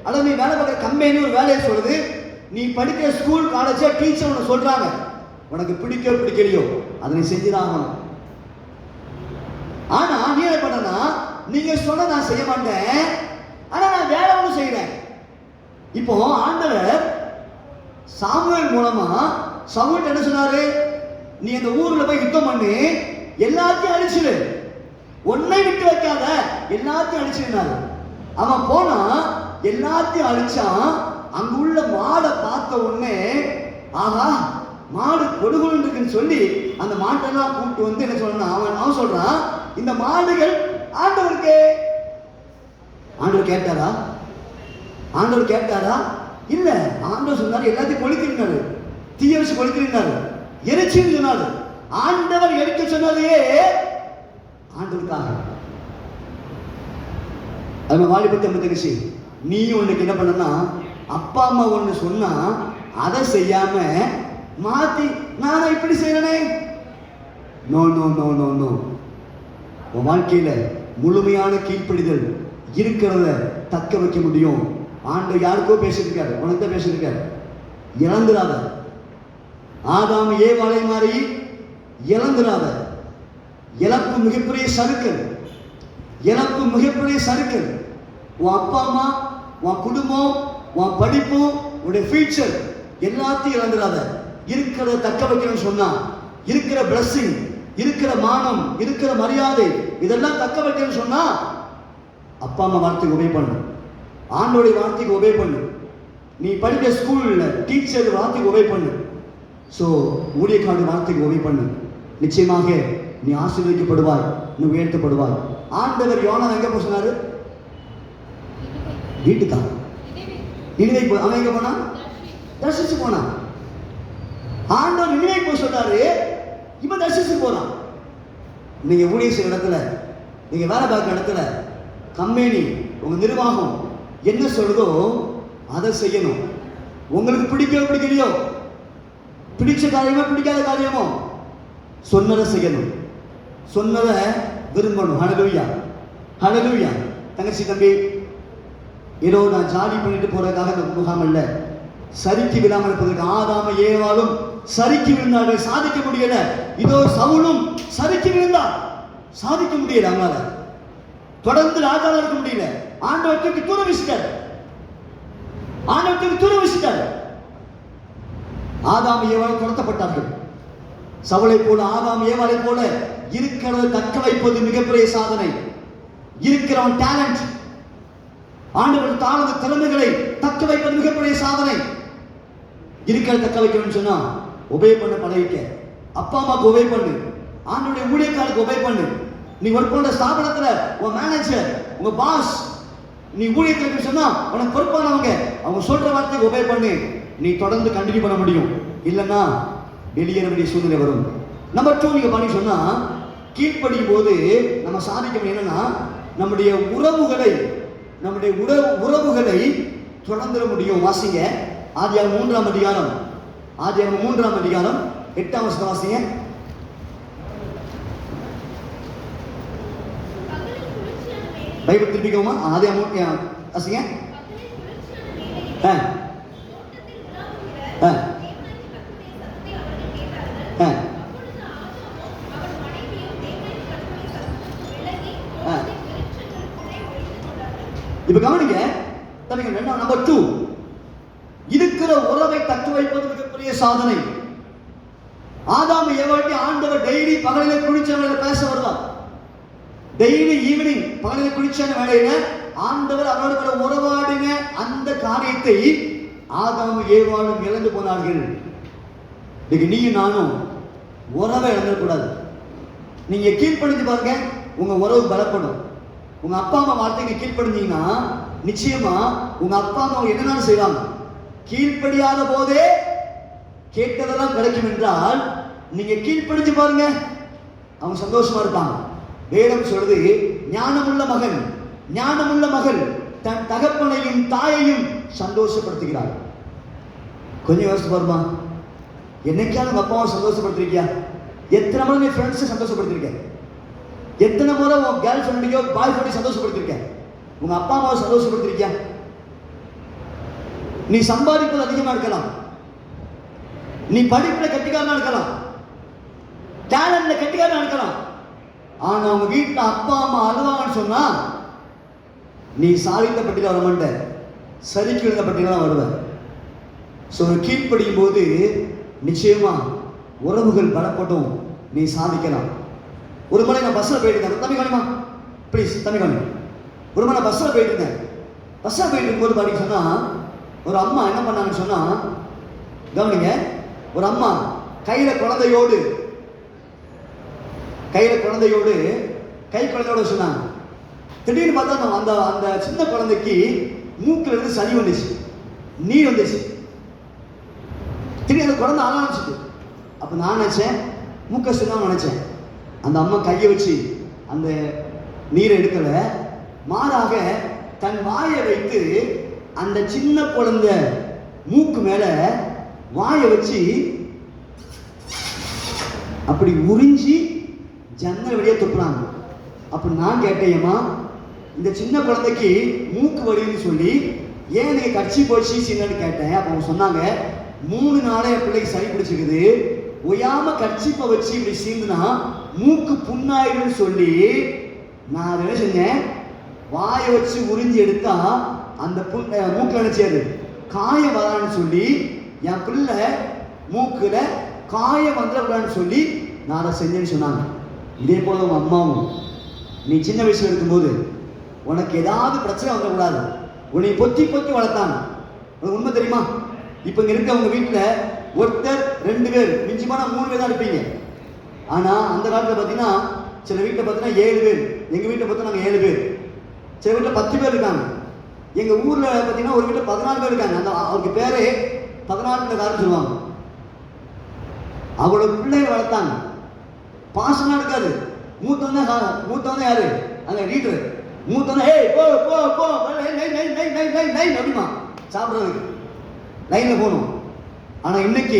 அல்லது நீ வேலை பார்க்குற கம்பெனி ஒரு வேலையை சொல்லுது, நீ படிக்கிற ஸ்கூல் காலேஜ் டீச்சர் உனக்கு சொல்றாங்க. உனக்கு பிடிக்கலையோ அதை நீ செஞ்சுதான் ஆகணும். ஆனா நீ என்ன பண்ணனா, நீங்க சொன்ன நான் செய்ய மாட்டேன், ஆனா நான் வேற ஒன்று செய்யறேன். இப்போ ஆண்டவர் சாமுவேல் மூலமா சவுல் என்ன சொன்னாரு, நீ அந்த ஊர்ல போய் யுத்தம் பண்ணி எல்லாத்தையும் அழிச்சிடு, ஒன்னை விட்டு வைக்காத, எல்லாத்தையும் அழிச்சிருந்தாரு. அவன் போனா எல்லாத்தையும் அழிச்சான். அங்க உள்ள மாடை பார்த்த உடனே ஆஹா மாடு கொடுகுன்னு இருக்குன்னு சொல்லி அந்த மாட்டெல்லாம் கூப்பிட்டு வந்து என்ன சொல்றான், அவன் சொல்றான், இந்த மாடுகள் ஆண்டவருக்கு. ஆண்டவர் கேட்டாரா? ஆண்டவர் கேட்டாரா? இல்ல. ஆண்டவர் சொன்னாரு எல்லாத்தையும் கொளுத்திருந்தாரு, தீய வச்சு கொளுத்திருந்தாரு, எரிச்சின்னு சொன்னாரு. ஆண்டவர் எரிக்க சொன்னதையே ஆண்டவருக்காக. அது வாலிபத்தை தங்கச்சி, நீ உனக்கு என்ன பண்ணனா, அப்பா அம்மா ஒண்ணு சொன்னா அதை செய்யாம மாத்தி நானா இப்படி செய்யறனே. No no no no no. உன் வாழ்க்கையில முழுமையான கீழ்ப்படிதல் இருக்கிறத தக்க வைக்க முடியும். ஆண்டவர் யாருக்கோ பேசியிருக்காரு, உனக்கு தான் பேசியிருக்காரு. இழந்துடாத. ஆதாம் ஏவாளை மாறி இழந்துடாத. இழப்பு மிகப்பெரிய சறுக்கல், இழப்பு மிகப்பெரிய சறுக்கல். உன் அப்பா அம்மா, உன் குடும்பம், உன் படிப்பு, உன்னுடைய ஃபியூச்சர் எல்லாத்தையும் இழந்துடாத. இருக்கிறத தக்க வைக்கணும்னு சொன்னா, இருக்கிற பிளஸிங், இருக்கிற மானம், இருக்கிற மரியாதை, இதெல்லாம் தக்க வைக்கணும்னு சொன்னா அப்பா அம்மா வார்த்தைக்கு உபே பண்ணு, ஆண்டோடைய வார்த்தைக்கு உபே பண்ணு, நீ படிக்கிற ஸ்கூல்ல டீச்சர் வார்த்தைக்கு உபே பண்ணு, ஸோ ஊழியக்காரனுடைய வார்த்தைக்கு உபே பண்ணு. நிச்சயமாக நீ ஆசீர்வதிக்கப்படுவாய், நீ உயர்த்தப்படுவாய். ஆண்டவர் யோனா எங்க போய் சொன்னாரு? வீட்டுக்கா? நினைவை போய். அவன் எங்க போனா? தர்சிச்சு போனான். ஆண்டவர் நினைவை போய் சொன்னாரு, இவன் தர்சிச்சு போறான். நீங்க ஊழியம் செய்யற இடத்துல, நீங்க வேலை பார்க்குற இடத்துல, கம்பெனி, உங்க நிர்வாகம் என்ன சொல்றதோ அதை செய்யணும். உங்களுக்கு பிடிக்கலையோ, பிடிச்ச காரியமோ பிடிக்காத காரியமோ, சொன்னதை செய்யணும், சொன்னதை விரும்பணும். ஹல்லேலூயா, ஹல்லேலூயா. தங்கச்சி தம்பி, ஏதோ நான் ஜாலி பண்ணிட்டு போறதுக்காக இந்த முகாம் அல்ல, சரிக்கு விழாமல் இருப்பதற்கு. ஆதாம ஏவாளும் சரிக்கு விழுந்தார்கள், சாதிக்க முடியல. இதோ சவுலும் சரிக்கு விழுந்தார், சாதிக்க முடியல. அவனால தொடர்ந்து ராஜாவா இருக்க முடியல. ஆண்டவருக்கு தூர வீசிட்டார், ஆண்டவருக்கு தூர வீசிட்டார். ஆதாம் ஏவாள் துரத்தப்பட்டார்கள். சவுலை போல, ஆதாம் ஏவாளை போல இருக்கிறத தக்க வைப்பது மிகப்பெரிய சாதனை. இருக்கிறவன் டேலண்ட், ஆண்டவர் தாழ்ந்த திறமைகளை தக்க வைப்பது மிகப்பெரிய சாதனை. இருக்கிறத தக்க வைக்கணும்னு சொன்னா ஒபே பண்ண பழகிக்க. அப்பா அம்மாவுக்கு ஒபே பண்ணு, ஆண்டவருடைய ஊழியக்காரருக்கு ஒபே பண்ணு. நீ ஒர்க் பண்ற ஸ்தாபனத்துல உன் மேனேஜர், உங்க பாஸ், நீ ஊழியர்களுக்கு சொன்னா உனக்கு பொறுப்பானவங்க, அவங்க சொல்ற வார்த்தைக்கு ஒபே பண்ணு. நீ தொடர்ந்து கண்டினியூ பண்ண முடியும். இல்லைன்னா வெளியேற வேண்டிய சூழ்நிலை வரும். நம்பர் 2, நீங்க பண்ணி சொன்னா கீழ்ப்படியும் போது நம்ம சாதிக்க முடியும். என்னன்னா நம்முடைய உறவுகளை தொடர்ந்துட முடியும். வாசிங்க ஆதியாகமம் 3ஆம் அதிகாரம், ஆதியாகமம் 3ஆம் அதிகாரம் 8ஆம் வசனம் வாசிங்க. பைபிள் திருப்பிக்கோமா? ஆதியாகமம் வாசிங்க. இப்ப கவனிங்க தம்பிங்க. நம்பர் 2, இருக்கிற உறவை தக்க வைப்பது மிகப்பெரிய சாதனை. ஆதாம் ஏவாளை ஆண்டவர் டெய்லி பகலில குளிச்ச வேளையில பேச வருவார். டெய்லி ஈவினிங் பகலில குளிச்ச வேளையில ஆண்டவர் அவரோடு கூட உறவாடின அந்த காரியத்தை ஆதாம் ஏவாளும் இழந்து போனார்கள். இன்னைக்கு நீயும் நானும் உறவை இழந்துடக்கூடாது. நீங்க கீழ்ப்படிஞ்சு பாருங்க, உங்க உறவு பலப்படும். உங்க அப்பா அம்மா வார்த்தைக்கு கீழ்ப்படிஞ்சீங்கன்னா நிச்சயமா உங்க அப்பா அம்மா என்னென்ன செய்வாங்க. கீழ்ப்படியாத போதே கேட்டதெல்லாம் கிடைக்கும் என்றால் நீங்க கீழ்ப்படிஞ்சு பாருங்க, அவங்க சந்தோஷமா இருப்பாங்க. வேதம் சொல்றது, ஞானமுள்ள மகன் ஞானமுள்ள மகள் தன் தகப்பனையும் தாயையும் சந்தோஷப்படுத்துகிறார். கொஞ்சம் யோசிச்சு பாருமா, என்னைக்காவது உங்க அப்பாவை சந்தோஷப்படுத்திருக்கியா? எத்தனை முறை நீ ஃப்ரெண்ட்ஸை சந்தோஷப்படுத்திருக்க? எத்தனை முறை உன் கேர்ள் ஃப்ரெண்டையோ பாய் ஃப்ரெண்டையோ சந்தோஷப்படுத்திருக்க? உங்க அப்பா அம்மாவை சந்தோஷப்படுத்திருக்கியா? நீ சம்பாதிப்பது அதிகமா இருக்கலாம், நீ படிப்புல கட்டிக்காரனா இருக்கலாம், டேலண்ட்ல கட்டிக்காரனா இருக்கலாம். ஆனா உங்க வீட்டுல அப்பா அம்மா அழுவாங்கன்னு சொன்னா நீ சாதித்த பட்டியல வர மாட்ட, சரிக்கு விழுந்த பட்டியல தான் வருவ. ஸோ கீழ்ப்படியும் போது நிச்சயமா உறவுகள் பலப்பட்டும், நீ சாதிக்கலாம். ஒரு முறை நான் பஸ்ஸில் போயிட்டு இருந்தேன். தம்பி காணுமா ப்ளீஸ், தம்பி காணும். ஒரு முறை நான் பஸ்ஸில் போயிட்டு இருந்தேன். பஸ்ஸில் போயிட்டு இருக்கும்போது பார்த்தீங்கன்னு சொன்னால் ஒரு அம்மா என்ன பண்ணாங்கன்னு சொன்னால், கவனிங்க, ஒரு அம்மா கையில் குழந்தையோடு கை குழந்தையோட சொன்னாங்க. திடீர்னு பார்த்தா அந்த அந்த சின்ன குழந்தைக்கு மூக்கில் இருந்து சளி வந்துச்சு, நீர் வந்துச்சு. திடீர்னு அந்த குழந்தை ஆள ஆரம்பிச்சிட்டு. அப்போ நான் நினச்சேன் மூக்க சின்ன நினச்சேன். அந்த அம்மா கையை வச்சு அந்த நீரை எடுக்கலை, மாறாக தன் வாயை வைத்து அந்த சின்ன குழந்தை மூக்கு மேல வாயை வச்சு அப்படி உறிஞ்சி ஜன்னல் வழியா துப்புறாங்க. அப்ப நான் கேட்டேம்மா, இந்த சின்ன குழந்தைக்கு மூக்கு வலின்னு சொல்லி ஏன் நீங்க கட்சி போச்சு சின்னன்னு கேட்டேன். அப்ப அவங்க சொன்னாங்க, 3 நாளா என் பிள்ளைக்கு சளி பிடிச்சிருக்குது, ஒய்யாம கட்சிப்பை வச்சு இப்படி சீந்துனா மூக்கு புண்ணாயிடுன்னு சொல்லி நான் என்ன செஞ்சேன், வாயை வச்சு உறிஞ்சி எடுத்தா அந்த மூக்கில் நினைச்சாரு காயம் வரான்னு சொல்லி என் பிள்ளை மூக்குல காயம் வந்துடக்கூடாதுன்னு சொல்லி நான் அதை செஞ்சேன்னு சொன்னாங்க. இதே போல உன் அம்மாவும் நீ சின்ன வயசுல இருக்கும்போது உனக்கு ஏதாவது பிரச்சனை வந்துடக்கூடாது, உன்னை பொத்தி பொத்தி வளர்த்தாங்க. உனக்கு உண்மை தெரியுமா? இப்போ இங்கே இருக்க உங்க வீட்டில் ஒருத்தர் 2 பேர், மிஞ்சி போனால் 3 பேர் தான் இருப்பீங்க. ஆனால் அந்த காலத்தில் பார்த்தீங்கன்னா சில வீட்டில் பார்த்தீங்கன்னா 7 பேர். எங்கள் வீட்டில் பார்த்தா நாங்கள் 7 பேர். சில வீட்டில் 10 பேர் இருக்காங்க. எங்கள் ஊரில் பார்த்தீங்கன்னா ஒரு வீட்டில் 14 பேர் இருக்காங்க. அந்த அவருக்கு பேரே 14 காரன்னு சொல்லுவாங்க. அவளோட பிள்ளைகளை வளர்த்தாங்க. பாசமாக இருக்காது. மூத்தவன் யாரு? அங்கே லீடர். மூத்தவன் ஏய் போ போ போ அப்படிமா சாப்பிட்றதுக்கு லைனில் போகணும். ஆனால் இன்னைக்கு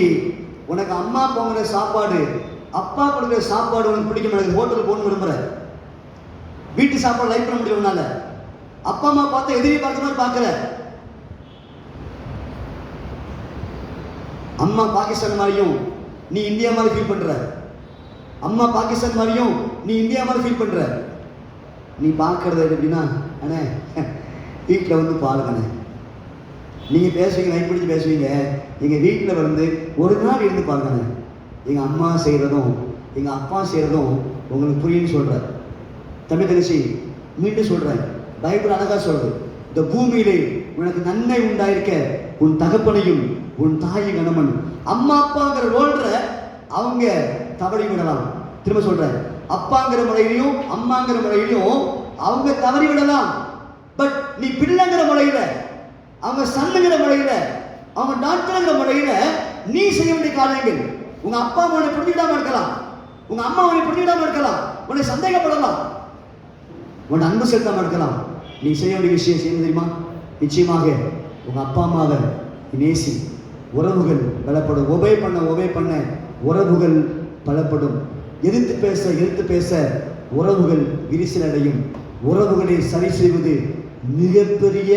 உனக்கு அம்மா போங்கிற சாப்பாடு, அப்பா கொடுக்குற சாப்பாடு உனக்கு பிடிக்க மாட்டேங்குது. ஹோட்டலுக்கு போகணும்னு விரும்புகிற, வீட்டு சாப்பாடு லைக் பண்ண முடியும்னால அப்பா அம்மா பார்த்து எதிரி பார்த்த மாதிரி பார்க்கல. அம்மா பாகிஸ்தான் மாதிரியும் நீ இந்தியா மாதிரி ஃபீல் பண்ற, அம்மா பாகிஸ்தான் மாதிரியும் நீ இந்தியா மாதிரி ஃபீல் பண்ற. நீ பார்க்கறது எப்படின்னா, அண்ணே வீட்டில் வந்து பாருங்கண்ணே, நீங்கள் பேசுவீங்க, நைட் பிடிச்சி பேசுவீங்க, எங்கள் வீட்டில் வந்து ஒரு நாள் இருந்து பாருங்கண்ணே. எங்கள் அம்மா செய்கிறதும் எங்கள் அப்பா செய்கிறதும் உங்களுக்கு புரியுன்னு சொல்கிறேன். தம்பி தங்கச்சி, மீண்டும் சொல்கிறேன், பைபிள் அழகாக சொல்றது, இந்த பூமியிலே உனக்கு நன்மை உண்டாயிருக்க உன் தகப்பனையும் உன் தாயை கணவன். அம்மா அப்பாங்கிற ரோல்ற அவங்க தவறி விடலாம். திரும்ப சொல்றேன், அப்பாங்கிற முறையிலையும் அம்மாங்கிற முறையிலையும் அவங்க தவறி விடலாம். பட் நீ பிள்ளைங்கிற முறையில, அவங்க சன்னுங்கிற முறையில, அவங்க டாக்டருங்கிற முறையில நீ செய்ய வேண்டிய காரியங்கள், உங்க அப்பா உன்னை புரிஞ்சுக்கிடாம இருக்கலாம், உங்க அம்மா உன்னை புரிஞ்சுக்கிடாம இருக்கலாம், உன்னை சந்தேகப்படலாம், உன்னை அன்பு செலுத்தாம இருக்கலாம். நீ செய்ய வேண்டிய விஷயம் செய்ய தெரியுமா? நிச்சயமாக உங்க அப்பா அம்மாவை நேசி, உறவுகள் பலப்படும். ஒபே பண்ண உறவுகள் பலப்படும். எதிர்த்து பேச உறவுகள் விரிசல் அடையும். உறவுகளை சரி செய்வது மிகப்பெரிய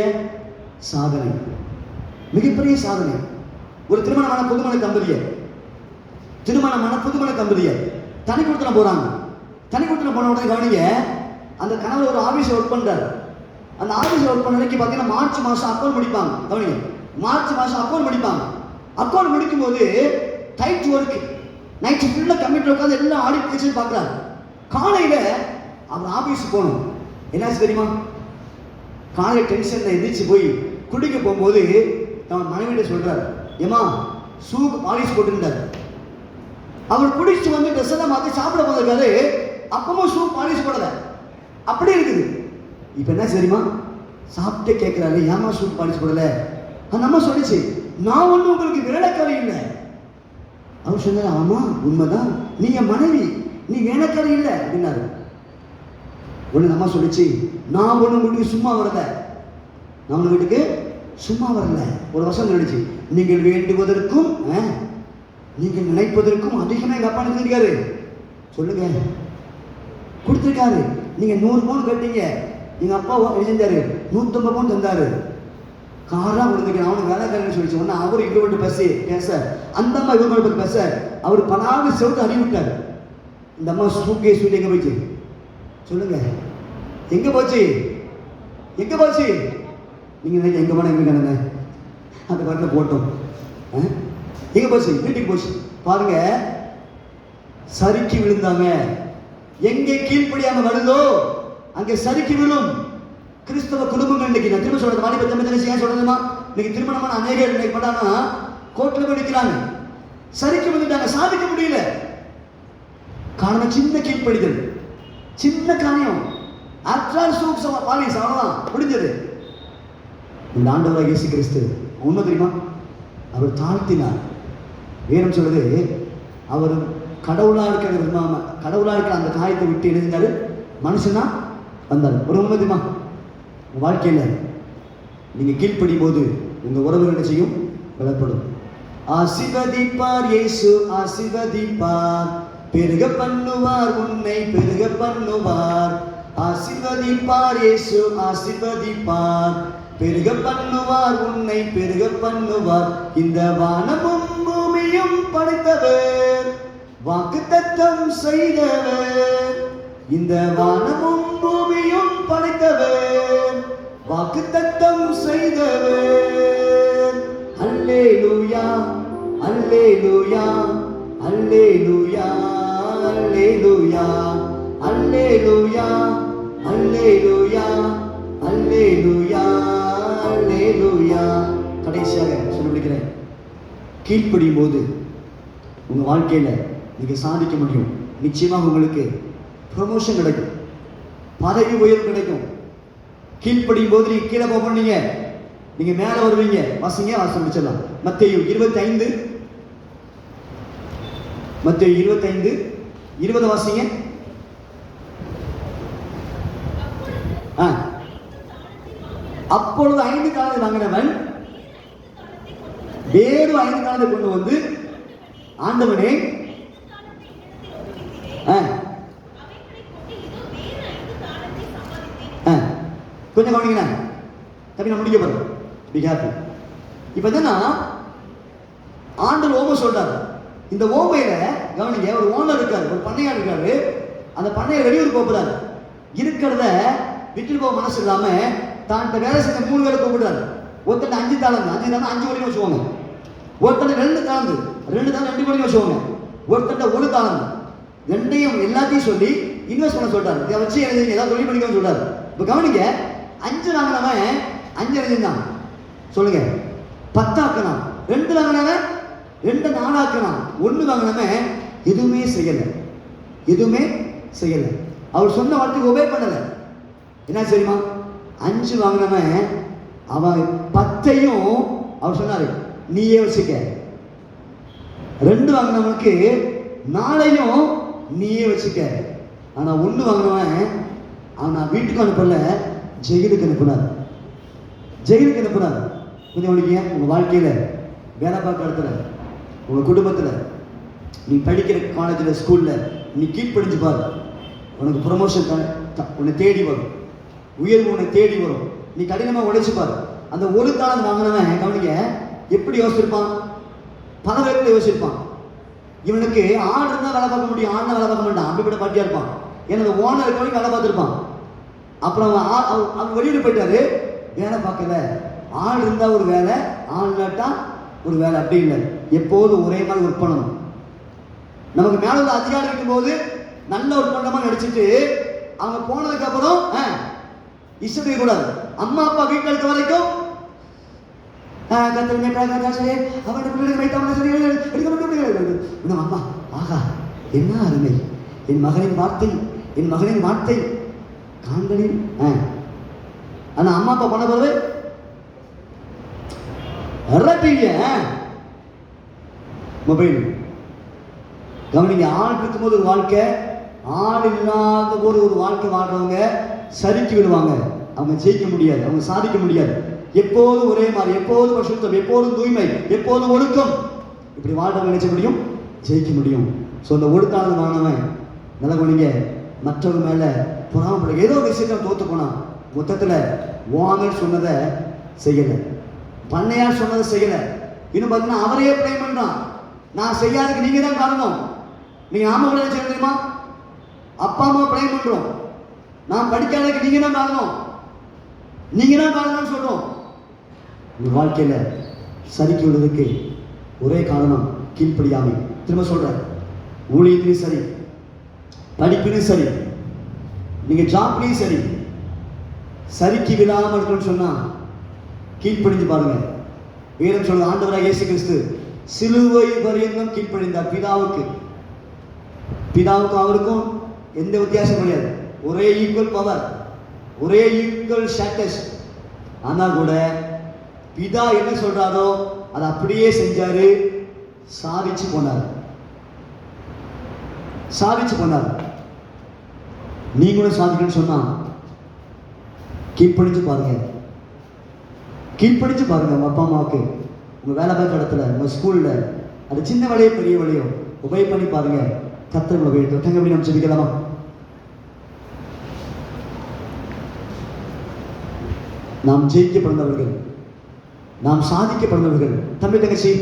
சாதனை, மிகப்பெரிய சாதனை. ஒரு திருமணமான புதுமண தம்பதியர் தனி கொடுத்தன போறாங்க. தனி கொடுத்தன போன உடனே கவனிங்க, அந்த கணவர் ஒரு ஆபீஸ் ஒர்க் பண்றாரு. அந்த ஆபீஸ் ஒர்க் பண்ண அன்னைக்கு பார்த்தீங்கன்னா மார்ச் மாதம் அக்கௌண்ட் முடிப்பாங்க. கவனிங்க, மார்ச் மாதம் அக்கௌண்ட் முடிப்பாங்க. அக்கௌண்ட் முடிக்கும் போது டைட் ஒர்க், நைட்டு ஃபுல்லாக கம்ப்யூட்டர் உட்காந்து எல்லாம் ஆடிட் வச்சு பார்க்குறாரு. காலையில் அவர் ஆஃபீஸுக்கு போகணும். என்னாச்சு தெரியுமா? காலையில் டென்ஷனில் எந்திரிச்சு போய் குடிக்க போகும்போது அவன் மனைவிட்ட சொல்கிறார், ஏமா ஷூக்கு பாலிஷ் போட்டுருந்தார். அவர் குடிச்சு வந்து ட்ரெஸ் எல்லாம் மாற்றி சாப்பிட போயிருக்காரு. அப்பவும் ஷூ பாலிஷ் போடலை, அப்படி இருக்குது. இப்போ என்ன தெரியுமா? சாப்பிட்டு கேட்குறாரு, ஏமா ஷூ பாலிஷ் போடலை? அந்த அம்மா சொல்லிச்சு, நான் ஒன்றும் உங்களுக்கு விரலக்கரை இல்லை. அவர் சொன்னார், ஆமா உண்மைதான், நீ என் மனைவி, நீ வேலைக்காரி இல்லை அப்படின்னாரு. ஒன்று அம்மா சொல்லிச்சு, நான் ஒன்று வீட்டுக்கு சும்மா வரல, நான் ஒன்று வீட்டுக்கு சும்மா வரல. ஒரு வருஷம் நினைச்சு, நீங்கள் வேண்டுவதற்கும் நீங்கள் நினைப்பதற்கும் அதிகமாக எங்கள் அப்பா நினைச்சிருக்காரு. சொல்லுங்க, கொடுத்துருக்காரு. நீங்கள் 100 பவுன் கட்டிங்க, எங்கள் அப்பா செஞ்சாரு 150 பவுன் தந்தாரு. காராக கொடுத்துருக்கேன். அவனுக்கு வேலைக்காரன்னு சொல்லிச்சு. ஒன்று அவர் இவரு பேச அந்த அம்மா இவங்க பற்றி பேச அவர் பணாக செவுட்டு அறிவி விட்டார். இந்த அம்மா சூக்கே சொல்லி எங்கே போச்சு? சொல்லுங்க, எங்கே போச்சு? எங்கே போச்சு? நீங்கள் நினைக்க எங்கே போனால் எங்கே கிடங்க அந்த பாட்டில் போட்டோம். எங்கே போச்சு? வீட்டுக்கு போச்சு. பாருங்க, சறுக்கி விழுந்தாங்க. எங்கே கீழ்ப்படியாம வருதோ அங்கே சறுக்கி விழும். கிறிஸ்தவ குடும்பங்கள் இன்னைக்கு, நான் திரும்ப சொல்றது, வாலிப தம்பி ஏன் சொல்றதுமா, இன்னைக்கு திருமணமான அநேகர் இன்னைக்கு பண்ணாங்கன்னா கோர்ட்ல போய் நிற்கிறாங்க. சரிக்கு வந்துட்டாங்க, சாதிக்க முடியல. காரணம் சின்ன கீழ்ப்படிதல், சின்ன காரியம். ஆஃப்டர் சூப்ஸ் பாலிஸ் அவ்வளவுதான் முடிஞ்சது. இந்த ஆண்டவராகிய இயேசு கிறிஸ்து உண்மை தெரியுமா? அவர் தாழ்த்தினார். வேணும் சொல்லுது, அவர் கடவுளா இருக்கிற அந்த காயத்தை விட்டு எழுதினாரு, மனுஷனா வந்தார். ஒரு உண்மை தெரியுமா? வாழ்க்கையில் நீங்கள் கீழ்ப்படியும் போது உங்கள் உறவுகள் என்ன செய்யும்? பலப்படும். ஆசீர்வதிப்பார் இயேசு, ஆசீர்வதிப்பார், பெருக பண்ணுவார், உன்னை பெருக பண்ணுவார். ஆசீர்வதிப்பார் இயேசு, ஆசீர்வதிப்பார், பெருக பண்ணுவார், உன்னை பெருக பண்ணுவார். இந்த வானமும் பூமியும் படைத்தவர், வாக்குத்தத்தம் செய்தவர். இந்த வானமும் பூமியும் படைத்தவர், வாக்குத்தத்தம் செய்தவர். அல்லேலூயா, அல்லேலூயா, அல்லேலூயா, அல்லேலூயா, அல்லேலூயா, அல்லேலூயா, அல்லேலூயா, அல்லேலூயா. கடைசியாக சொல்ல முடிக்கிறேன், கீழ்ப்படியும் போது உங்கள் வாழ்க்கையில் நீங்கள் சாதிக்க முடியும். நிச்சயமாக உங்களுக்கு ப்ரமோஷன் கிடைக்கும், பதவி உயர்வு கிடைக்கும். கீழ்ப்படியும் போது நீங்கள் கீழே போக பண்ணீங்க, நீங்கள் மேலே வருவீங்க. வாசிங்க, வாசம் முடிச்சிடலாம். மத்தேயு 25 20 வாசிங்க. அப்பொழுது 5 காலத்தை வாங்கினவன் வேறு 5 காலத்தை கொண்டு வந்து, ஆண்டவனே கொஞ்சம் கவனிங்க தம்பி, நான் முடிக்க போறேன். Be happy. இப்போ என்னன்னா ஆண்டவர் ஓமை சொல்றாரு. இந்த ஓமையில கவனிங்க, ஒரு ஓனர் இருக்காரு, ஒரு பண்ணையார் இருக்காரு. அந்த பண்ணையார் வெளியூர் போகிறாரு. இருக்கிறத விட்டு போக மனசு இல்லாம தான் வேலை செஞ்ச 3 பேரை கூப்பிடுறாரு. ஒருத்தன் 5 தாளந்து, 5 தாளந்து 5 கோடி வச்சுக்கோங்க. ஒருத்தன் 2 தாளந்து 2 கோடி வச்சுக்கோங்க. ஒருத்தட்ட ஒரு தாளந்து. ரெண்டையும் எல்லாத்தையும் சொல்லி இன்வெஸ்ட் பண்ண சொல்றாரு. இதை வச்சு எனக்கு ஏதாவது தொழில் பண்ணிக்கணும்னு சொல்றாரு. இப்போ கவனிங்க, 5 வாங்கினவன் 5 எழுதிருந்தான் சொல்லுங்க, 10 ஆக்கினான். 2 வாங்கினவன் 2 4 ஆக்கினான். 1 வாங்கினவன் எதுவுமே செய்யல. அவர் சொன்ன வார்த்தைக்கு ஒபே பண்ணல. என்ன தெரியுமா? 5 வாங்கினவன் அவன் 10ஐயும் அவர் சொன்னாரு நீயே வச்சுக்க. 2 வாங்கினவனுக்கு 4ஐயும் நீயே வச்சுக்க. ஆனா 1 வாங்கினவன் அவன் வீட்டுக்கு அனுப்பல, ஜெயிலுக்கு அனுப்புனார். கொஞ்சம் உனக்கு உங்க வாழ்க்கையில, வேலை பார்க்குற இடத்துல, உங்க குடும்பத்துல, நீ படிக்கிற காலேஜில், ஸ்கூல்ல நீ கீழ்ப்படிஞ்சு பாரு. உனக்கு ப்ரொமோஷன் உன்னை தேடி வரும், உயர்வு உன்னை தேடி வரும். நீ கடினமாக உழைச்சு பாரு. அந்த ஒரு தாளந்து வாங்கினவன் கவனிக்க எப்படி யோசிச்சிருப்பான்? பல விதத்தில் யோசிச்சிருப்பான். இவனுக்கு ஆள் இருந்தால் வேலை பார்க்க முடியும், ஆள்னா வேலை பார்க்க மாட்டான், அப்படிப்பட்ட பாட்டியா இருப்பான். ஏன்னா அந்த ஓனர் இருக்கவங்க வேலை பார்த்துருப்பான். அப்புறம் அவன் வெளியில் போயிட்டாரு, வேலை பார்க்கல. ஆள் இருந்தால் ஒரு வேலை, ஆள் இல்லாட்டா ஒரு வேலை, அப்படி இல்லை. எப்போதும் ஒரே மாதிரி ஒர்க் பண்ணணும். நமக்கு மேல உள்ள அதிகாரம் இருக்கும்போது நல்ல ஒரு பொண்ணமா நடிச்சுட்டு அவங்க போனதுக்கு அப்புறம் இஷ்டம் கூடாது. அம்மா அப்பா வீட்டில் இருக்க வரைக்கும் அம்மா ஆகா என்ன அருமை, என் மகனின் வார்த்தை காண்களில். ஆனா அம்மா அப்பா பண்ண பிறகு மொபைல். கவனிங்க, ஆள் இருக்கும்போது ஒரு வாழ்க்கை, ஆள் இல்லாத போது ஒரு வாழ்க்கை வாழ்றவங்க சரிக்கு விடுவாங்க. அவங்க ஜெயிக்க முடியாது, அவங்க சாதிக்க முடியாது. எப்போதும் ஒரே மாதிரி, எப்போதும் பரிசுத்தம், எப்போதும் தூய்மை, எப்போதும் ஒழுக்கம், இப்படி வாழ்றவங்க நினைச்ச முடியும், ஜெயிக்க முடியும். ஸோ அந்த ஒழுக்கானது வாங்கினவன் நல்லா கவனிங்க, மற்றவங்க மேல பொறாமப்பட ஏதோ ஒரு விஷயத்தை தோத்து போனான். மொத்தத்தில் வாங்கன்னு சொன்னதை செய்யலை, பண்ணையார் சொன்னதை செய்யலை. இன்னும் பார்த்தீங்கன்னா அவரையே பிளேம் பண்றான். நான் செய்யாததுக்கு நீங்க தான் காரணம். நீங்க ஆமா கூட செய்ய தெரியுமா? அப்பா அம்மா பிளேம் பண்றோம். நான் படிக்காததுக்கு நீங்க தான் காரணம்னு சொல்றோம். உங்க வாழ்க்கையில சரிக்கு விடுறதுக்கு ஒரே காரணம் கீழ்ப்படியாமை. திரும்ப சொல்றேன், ஊழியத்திலையும் சரி, படிப்பிலையும் சரி, நீங்க ஜாப்லையும் சரி, சரிக்கு விடாமல் இருக்கணும்னு சொன்னா கீழ்ப்படிஞ்சு பாருங்க. வேதம் சொல்ற ஆண்டவராக இயேசு கிறிஸ்து சிலுவை பரியந்தம் கீழ்ப்படிந்தார் பிதாவுக்கு அவருக்கும் எந்த வித்தியாசம் கிடையாது. ஒரே ஈக்குவல் பவர், ஒரே ஈக்குவல் ஸ்டேட்டஸ். ஆனா கூட பிதா என்ன சொல்றாரோ அதை அப்படியே செஞ்சாரு, சாதிச்சு போனார். நீங்களும் சாதிக்கணும்னு சொன்னா கீழ்ப்படிஞ்சு பாருங்க. உங்க அப்பா அம்மாவுக்கு, உங்க வேலை பார்க்குற இடத்துல, உங்க ஸ்கூல்ல, அது சின்ன வேலையோ பெரிய வேலையோ உபயோக பண்ணி பாருங்க. கர்த்தர் உங்களை உயர்த்துவார். எப்படி நம்ம ஜெபிக்கலாமா? நாம் ஜெயிக்கப்படுந்தவர்கள், நாம் சாதிக்கப்படுந்தவர்கள். தம்பி தங்கச்சி,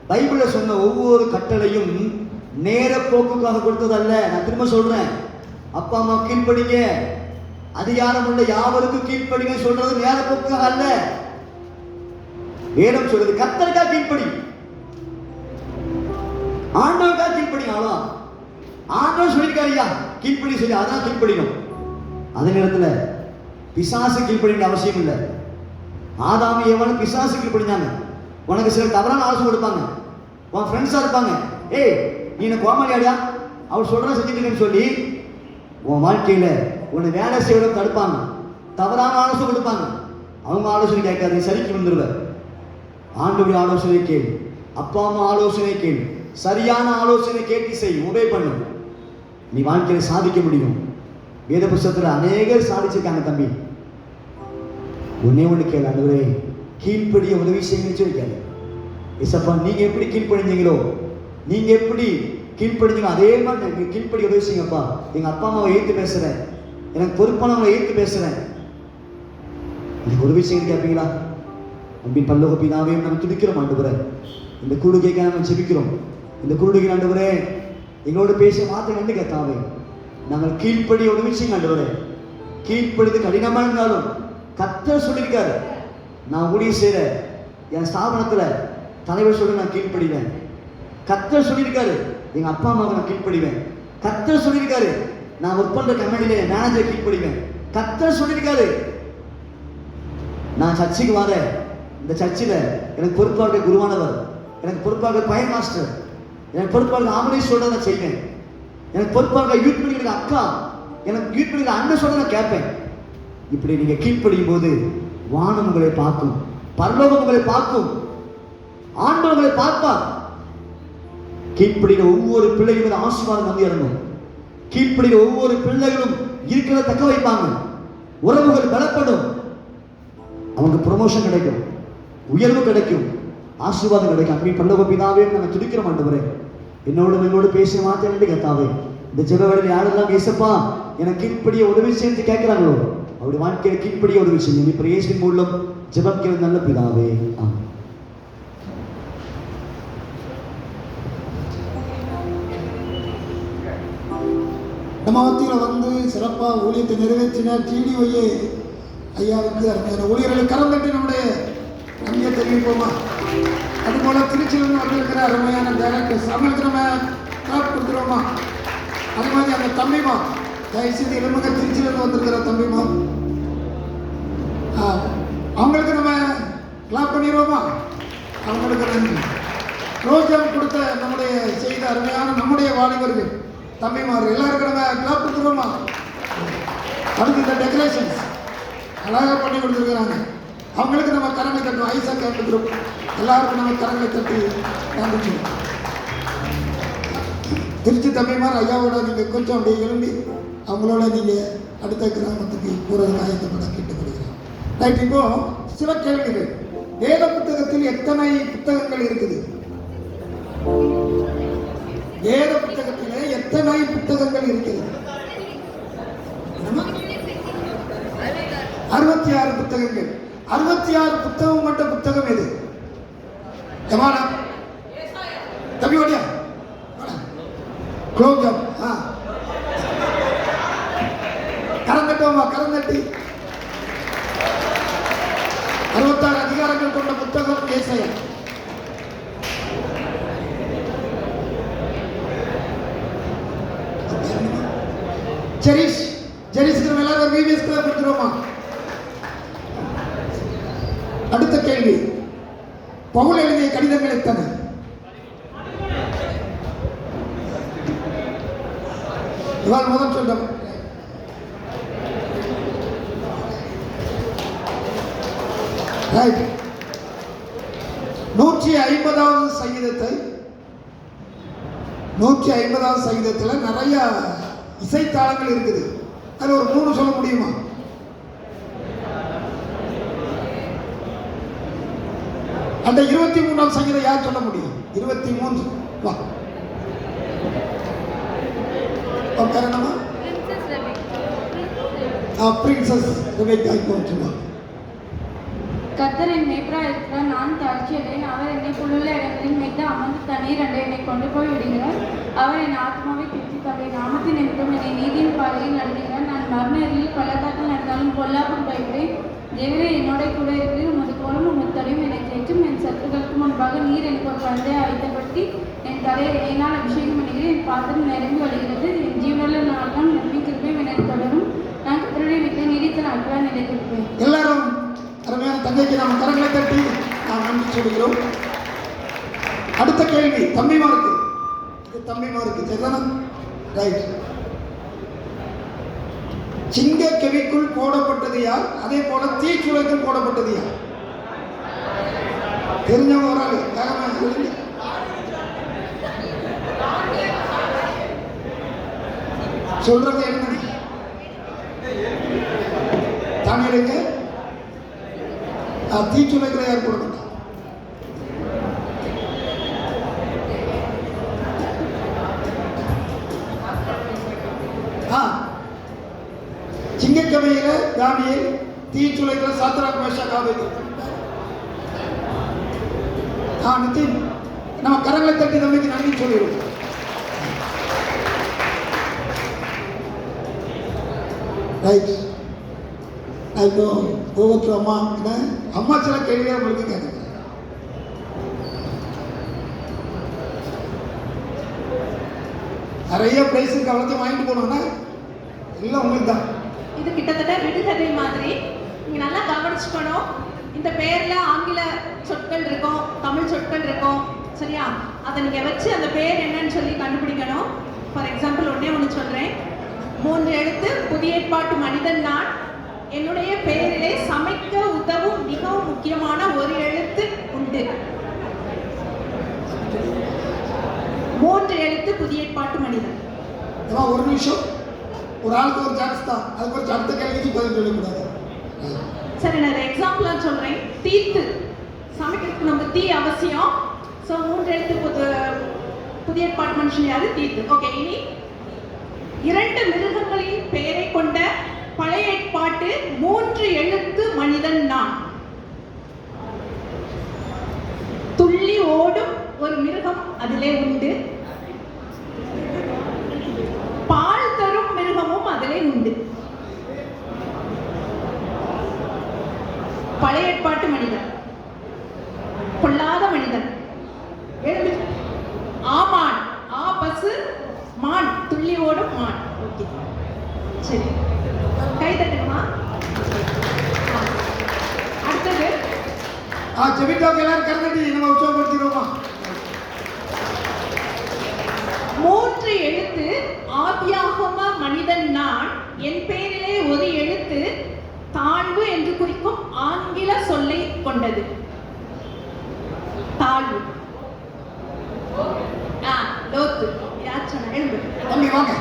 பைபிள்ல சொன்ன ஒவ்வொரு கட்டளையும் நேர போக்குக்காக கொடுத்ததல்ல. நான் திரும்ப சொல்றேன், அப்பா அம்மா கீழ்ப்படிங்க, அதிகாரம் உள்ள யாவருக்கும் கீழ்ப்படிங்க சொல்றது நேர போக்குக்காக அல்ல. வேதம் சொல்றது கர்த்தருக்கா கீழ்ப்படி, ஆண்டவருக்கா கீழ்ப்படி. ஆனா ஆண்டவர் சொல்லிருக்காருயா கீழ்ப்படி சொல்லி, அதான் கீழ்ப்படியும். அதே நேரத்துல பிசாசு கீழ்ப்படின்ற அவசியம் இல்லை. ஆதாமி ஏவாளும் பிசாசு கீழ்ப்படிஞ்சாங்க. உனக்கு சில தவறான ஆலோசனை கொடுப்பாங்க, உன் ஃப்ரெண்ட்ஸா இருப்பாங்க. ஏய் நீ என்ன கோமாளியாடியா, அவர் சொல்ற செஞ்சுட்டு சொல்லி உன் வாழ்க்கையில உன்னை வேலை செய்ய தடுப்பாங்க, தவறான ஆலோசனை கொடுப்பாங்க. அவங்க ஆலோசனை கேட்காது, நீ சரிக்கு வந்துருவ. ஆண்டவருடைய ஆலோசனை கேள், அப்பா அம்மா ஆலோசனை கேள், சரியான ஆலோசனை கேட்டு செய், உபே பண்ணு. நீ வாழ்க்கையில சாதிக்க முடியும். வேத புத்தகத்துல அநேகர் சாதிச்சிருக்காங்க. தம்பி ஒண்ணு கேளு, ஆண்டவரே கீழ்ப்படிய உதவி செய்யுங்கன்னு சொல்லிக்காரு. இசப்பா நீங்க எப்படி கீழ்ப்படிஞ்சீங்களோ, நீங்க எப்படி கீழ்ப்படிஞ்சீங்க அதே மாதிரி நீங்க கீழ்ப்படி உதவி செய்யுங்கப்பா. எங்க அப்பா அம்மாவை ஏற்று பேசுறேன், எனக்கு பொறுப்பானவங்களை ஏற்று பேசுறேன், நீங்க உதவி செய்யுங்க கேட்பீங்களா? அன்பின் பரலோக பிதாவே, நம்ம துடிக்கிறோம் ஆண்டவரே. இந்த கூடுகைக்காக நம்ம ஜெபிக்கிறோம். இந்த கூடுகை ஆண்டவரே எங்களோட பேசிய வார்த்தை கண்டு கத்தாவே, நாங்கள் கீழ்ப்படி உதவி செய்யுங்க ஆண்டவரே. கீழ்ப்படிது கடினமா இருந்தாலும் கர்த்தர் சொல்லியிருக்காரு, நான் ஊழியம் செய்யற என் ஸ்தாபனத்துல தலைவர் சொல்லி நான் கீழ்ப்படிவேன். கர்த்தர் சொல்லியிருக்காரு, எங்க அப்பா அம்மாவுக்கு நான் கீழ்ப்படிவேன். கர்த்தர் சொல்லியிருக்காரு, நான் ஒர்க் பண்ற கம்பெனியில மேனேஜர் கீழ்ப்படிவேன். கர்த்தர் சொல்லியிருக்காரு. நான் சர்ச்சுக்கு வரேன், இந்த சர்ச்சில் எனக்கு பொறுப்பாக குருவானவர், எனக்கு பொறுப்பாக பயன் மாஸ்டர், எனக்கு பொறுப்பாக ஆம்பளை சொல்றதை நான் செய்வேன், எனக்கு பொறுப்பாக யூத் பண்ணிக்கிற அக்கா, எனக்கு யூத் பண்ணிக்கிற அண்ணன் சொல்றதை நான் கேட்பேன். இப்படி நீங்க கீழ்ப்படியும் போது வானம் உங்களை பார்க்கும், பரலோகம் உங்களை பார்க்கும், ஆண்டவர் உங்களை பார்ப்பார். கீழ்ப்படுகிற ஒவ்வொரு பிள்ளைகளும் ஆசீர்வாதம் வந்து இறங்கும். கீழ்ப்படுகிற ஒவ்வொரு பிள்ளைகளும் இருக்கிறத தக்க வைப்பாங்க. உறவுகள் பலப்படும், அவங்க ப்ரொமோஷன் கிடைக்கும், உயர்வு கிடைக்கும், ஆசீர்வாதம் கிடைக்கும். அன்பி பரலோக பிதாவே நாங்கள் துடிக்கிறோம் ஆண்டவரே. என்னோடு பேசிய வார்த்தை வேண்டி கர்த்தாவே, இந்த ஜெப வேளையில் யாரெல்லாம் ஏசப்பா எனக்கு கீழ்ப்படிய உதவி செய்து கேட்கிறாங்களோ அவருடைய வாழ்க்கையை கீழ்ப்படிய உதவி செய்யும். இப்போ இயேசுவின் மூலம் ஜெபம் கேட்க நல்ல பிதாவே, ஆமென். நம்ம மத்தியில் வந்து சிறப்பாக ஊழியத்தை நிறைவேற்றின டிடிஒய்ஏ ஐயாவுக்கு அருமையான ஊழியர்கள் கரம் தட்டி நம்முடைய நன்றியை தெரிவிப்போமா? அதுபோல் திருச்சியிலிருந்து வந்திருக்கிற அருமையான டைரக்டர்ஸ் அவங்களுக்கு நம்ம கிளாப் கொடுத்துருவோமா? அது மாதிரி அந்த தம்பிமா தயவுசெய்து இளமக திருச்சியிலிருந்து வந்திருக்கிற தம்பிமா அவங்களுக்கு நம்ம கிளாப் பண்ணிடுவோமா? அவங்களுக்கு நன்றி. ரோஜாம் கொடுத்த நம்முடைய செய்த அருமையான நம்முடைய வாலிபர்கள் தம்பிமார் எல்லாருக்கும் நம்ம கிளாப் கொடுத்துருவோமா? அடுத்து இந்த டெக்கரேஷன்ஸ் அழகாக பண்ணி கொடுத்துருக்குறாங்க, அவங்களுக்கு நம்ம கரங்களை தட்டுவோம். ஐசா கேட்டு குரூப் எல்லாருக்கும் நம்ம கரங்களை தட்டி காமிச்சு. திருச்சி தம்பிமார் ஐயாவோட நீங்கள் கொஞ்சம் அப்படியே எழும்பி அவங்களோட நீங்கள் அடுத்த கிராமத்துக்கு போகிறதுக்கு ஆயத்தப்பட கேட்டுக்கொள்கிறேன். ரைட், இப்போ சில கேள்விகள். வேத புத்தகத்தில் எத்தனை புத்தகங்கள் இருக்குது? வேத புத்தகத்திலே எத்தனை புத்தகங்கள் இருக்கிறது? 66 புத்தகங்கள். 66 புத்தகம் கொண்ட புத்தகம் எது? ஜமானா தம்பி ஓடியா குலோப்ஜாம் கரந்தட்டுவோமா? கரந்தட்டி 66 அதிகாரங்கள் கொண்ட புத்தகம் ஏசாயா. ஜெரிஸ்க்கு எல்லாரும் விவிஎஸ் கிளாஸ் கொடுத்துருவோமா? அடுத்த கேள்வி, பவுல் எழுதிய கடிதங்கள் எத்தனை? இவாள் முதல் சொல்றோம். ரைட், 150வது சங்கீதத்தை 150வது சங்கீதத்தில் நிறைய இசைத்தாளங்கள் இருக்குது. அது ஒரு 3 சொல்ல முடியுமா? அந்த 23ஆம் சங்கீதம் யார் சொல்ல முடியும்? 23 வா என்னமா? பிரின்சஸ் ரெபெக்கா சொல்லுவாங்க. கர்த்தர் என் மேய்ப்பராக இருக்கிறார், நான் தாழ்ச்சியடையேன். அவர் என்னை புல்லுள்ள இடங்களில் மேய்த்து அமர்ந்து தண்ணீர் அண்டை என்னை கொண்டு போய் விடுகிறார். அவர் என் ஆத்மாவை பிரித்து தம்முடைய நாமத்தின் நிமித்தம் என்னை நீதியின் பாதையில் நடத்துகிறார். நான் மரண இருளில் பள்ளத்தாக்கில் நடந்தாலும் பொல்லாப்பும் பயப்படேன். தேவரே என்னோட கூட இருக்கிற உமது கோலும் உமது தடையும் என்னை தேற்றும். என் சத்துக்களுக்கு முன்பாக நீர் எனக்கு ஒரு குழந்தையை அழைத்தபடி என் தலையை என்னால் அபிஷேகம் பண்ணுகிறேன். என் பாத்திரம் நிரம்பி வருகிறது. என் ஜீவனுள்ள நாளெல்லாம் நம்பி கிருபையும் எனக்கு தொடரும். நான் கர்த்தருடைய வீட்டை நீடித்த நாட்களாக நிலைத்திருப்பேன். எல்லாரும் அருமையான தந்தைக்கு நாம் கரங்களை தட்டி நாம் நன்றி சொல்கிறோம். அடுத்த கேள்வி தம்பிமாருக்கு. இது தம்பிமாருக்கு சரிதானா? ரைட். சிங்க கெவிக்குள் போடப்பட்டது யார்? அதே போல தீச்சுளைக்குள் போடப்பட்டது யார்? தெரிஞ்சவங்க ஒரு ஆள் வேகமா சொல்லுங்க. சொல்றது என்ன? தானியலுக்கு தீச்சுளைக்கிற யார் போடப்பட்டார்? சிங்கக்கவையில தானியேல், தீச்சுளைக்கிற சாத்ராக் மேஷாக் ஆபேத்நேகோ. நித்தின் நம்ம கரங்களை தட்டி தம்பிக்கு நன்றி சொல்லிடுவோம். ரைட், இப்போ ஒவ்வொரு அம்மா சில கேள்வியாக உங்களுக்கு கேட்குறேன். நிறைய ப்ரைஸ் இருக்கு, அவ்வளோத்தையும் வாங்கிட்டு போனோம்னா எல்லாம் உங்களுக்கு தான். இது கிட்டத்தட்ட விடுகதை மாதிரி. நீங்க நல்லா கவனிச்சுக்கணும். இந்த பேர்ல ஆங்கில சொற்கள் இருக்கும், தமிழ் சொற்கள் இருக்கும், சரியா? அதை நீங்க வச்சு அந்த பேர் என்னன்னு சொல்லி கண்டுபிடிக்கணும். ஃபார் எக்ஸாம்பிள் ஒண்ணு சொல்றேன். 3 எழுத்து, புதிய ஏற்பாட்டு மனிதன் நான். என்னுடைய பெயரிலே சமைக்க உதவும் மிகவும் முக்கியமான ஒரு எழுத்து உண்டு. 3 எழுத்து, புதிய ஏற்பாட்டு மனிதன். ஒரு நிமிஷம், ஒரு ஆளுக்கு ஒரு சான்ஸ் தான். அதுக்கு ஒரு அடுத்த கேள்விக்கு பதில் சொல்லக்கூடாது. சரி, நான் எக்ஸாம்பிளா சொல்றேன். தீத்து, சமைக்கிறதுக்கு நமக்கு தீ அவசியம். ஸோ 3 எழுத்து புதிய ஏற்பாட்டு மனுஷன் யாரு? தீத்து. ஓகே, இனி 2 மிருகங்களின் பெயரை கொண்ட பழைய ஏற்பாட்டு 3 எழுத்து மனிதன் நான். துள்ளி ஓடும் ஒரு மிருகம் அதிலே உண்டு. பால் தரும் மிருகமும் அதிலே உண்டு. பழைய ஏற்பாட்டு மனிதன், பொல்லாத மனிதன். ஆமான், ஆ பசு, மான், துள்ளி ஓடும் மான். ஓகே, சரி, கை தட்டுமா? அடுத்தது ஜெபிட்டாவுக்கு எல்லாரும் கருதி நம்ம உற்சாகப்படுத்திடுவோமா? 3 எழுத்து ஆதியாகம மனிதன் நான். என் பெயரிலே ஒரு எழுத்து தாழ்வு என்று குறிக்கும் ஆங்கில சொல்லை கொண்டது. தாழ்வு. லோத்து. யார் சொன்னா? எழுந்து. தம்பி வாங்க,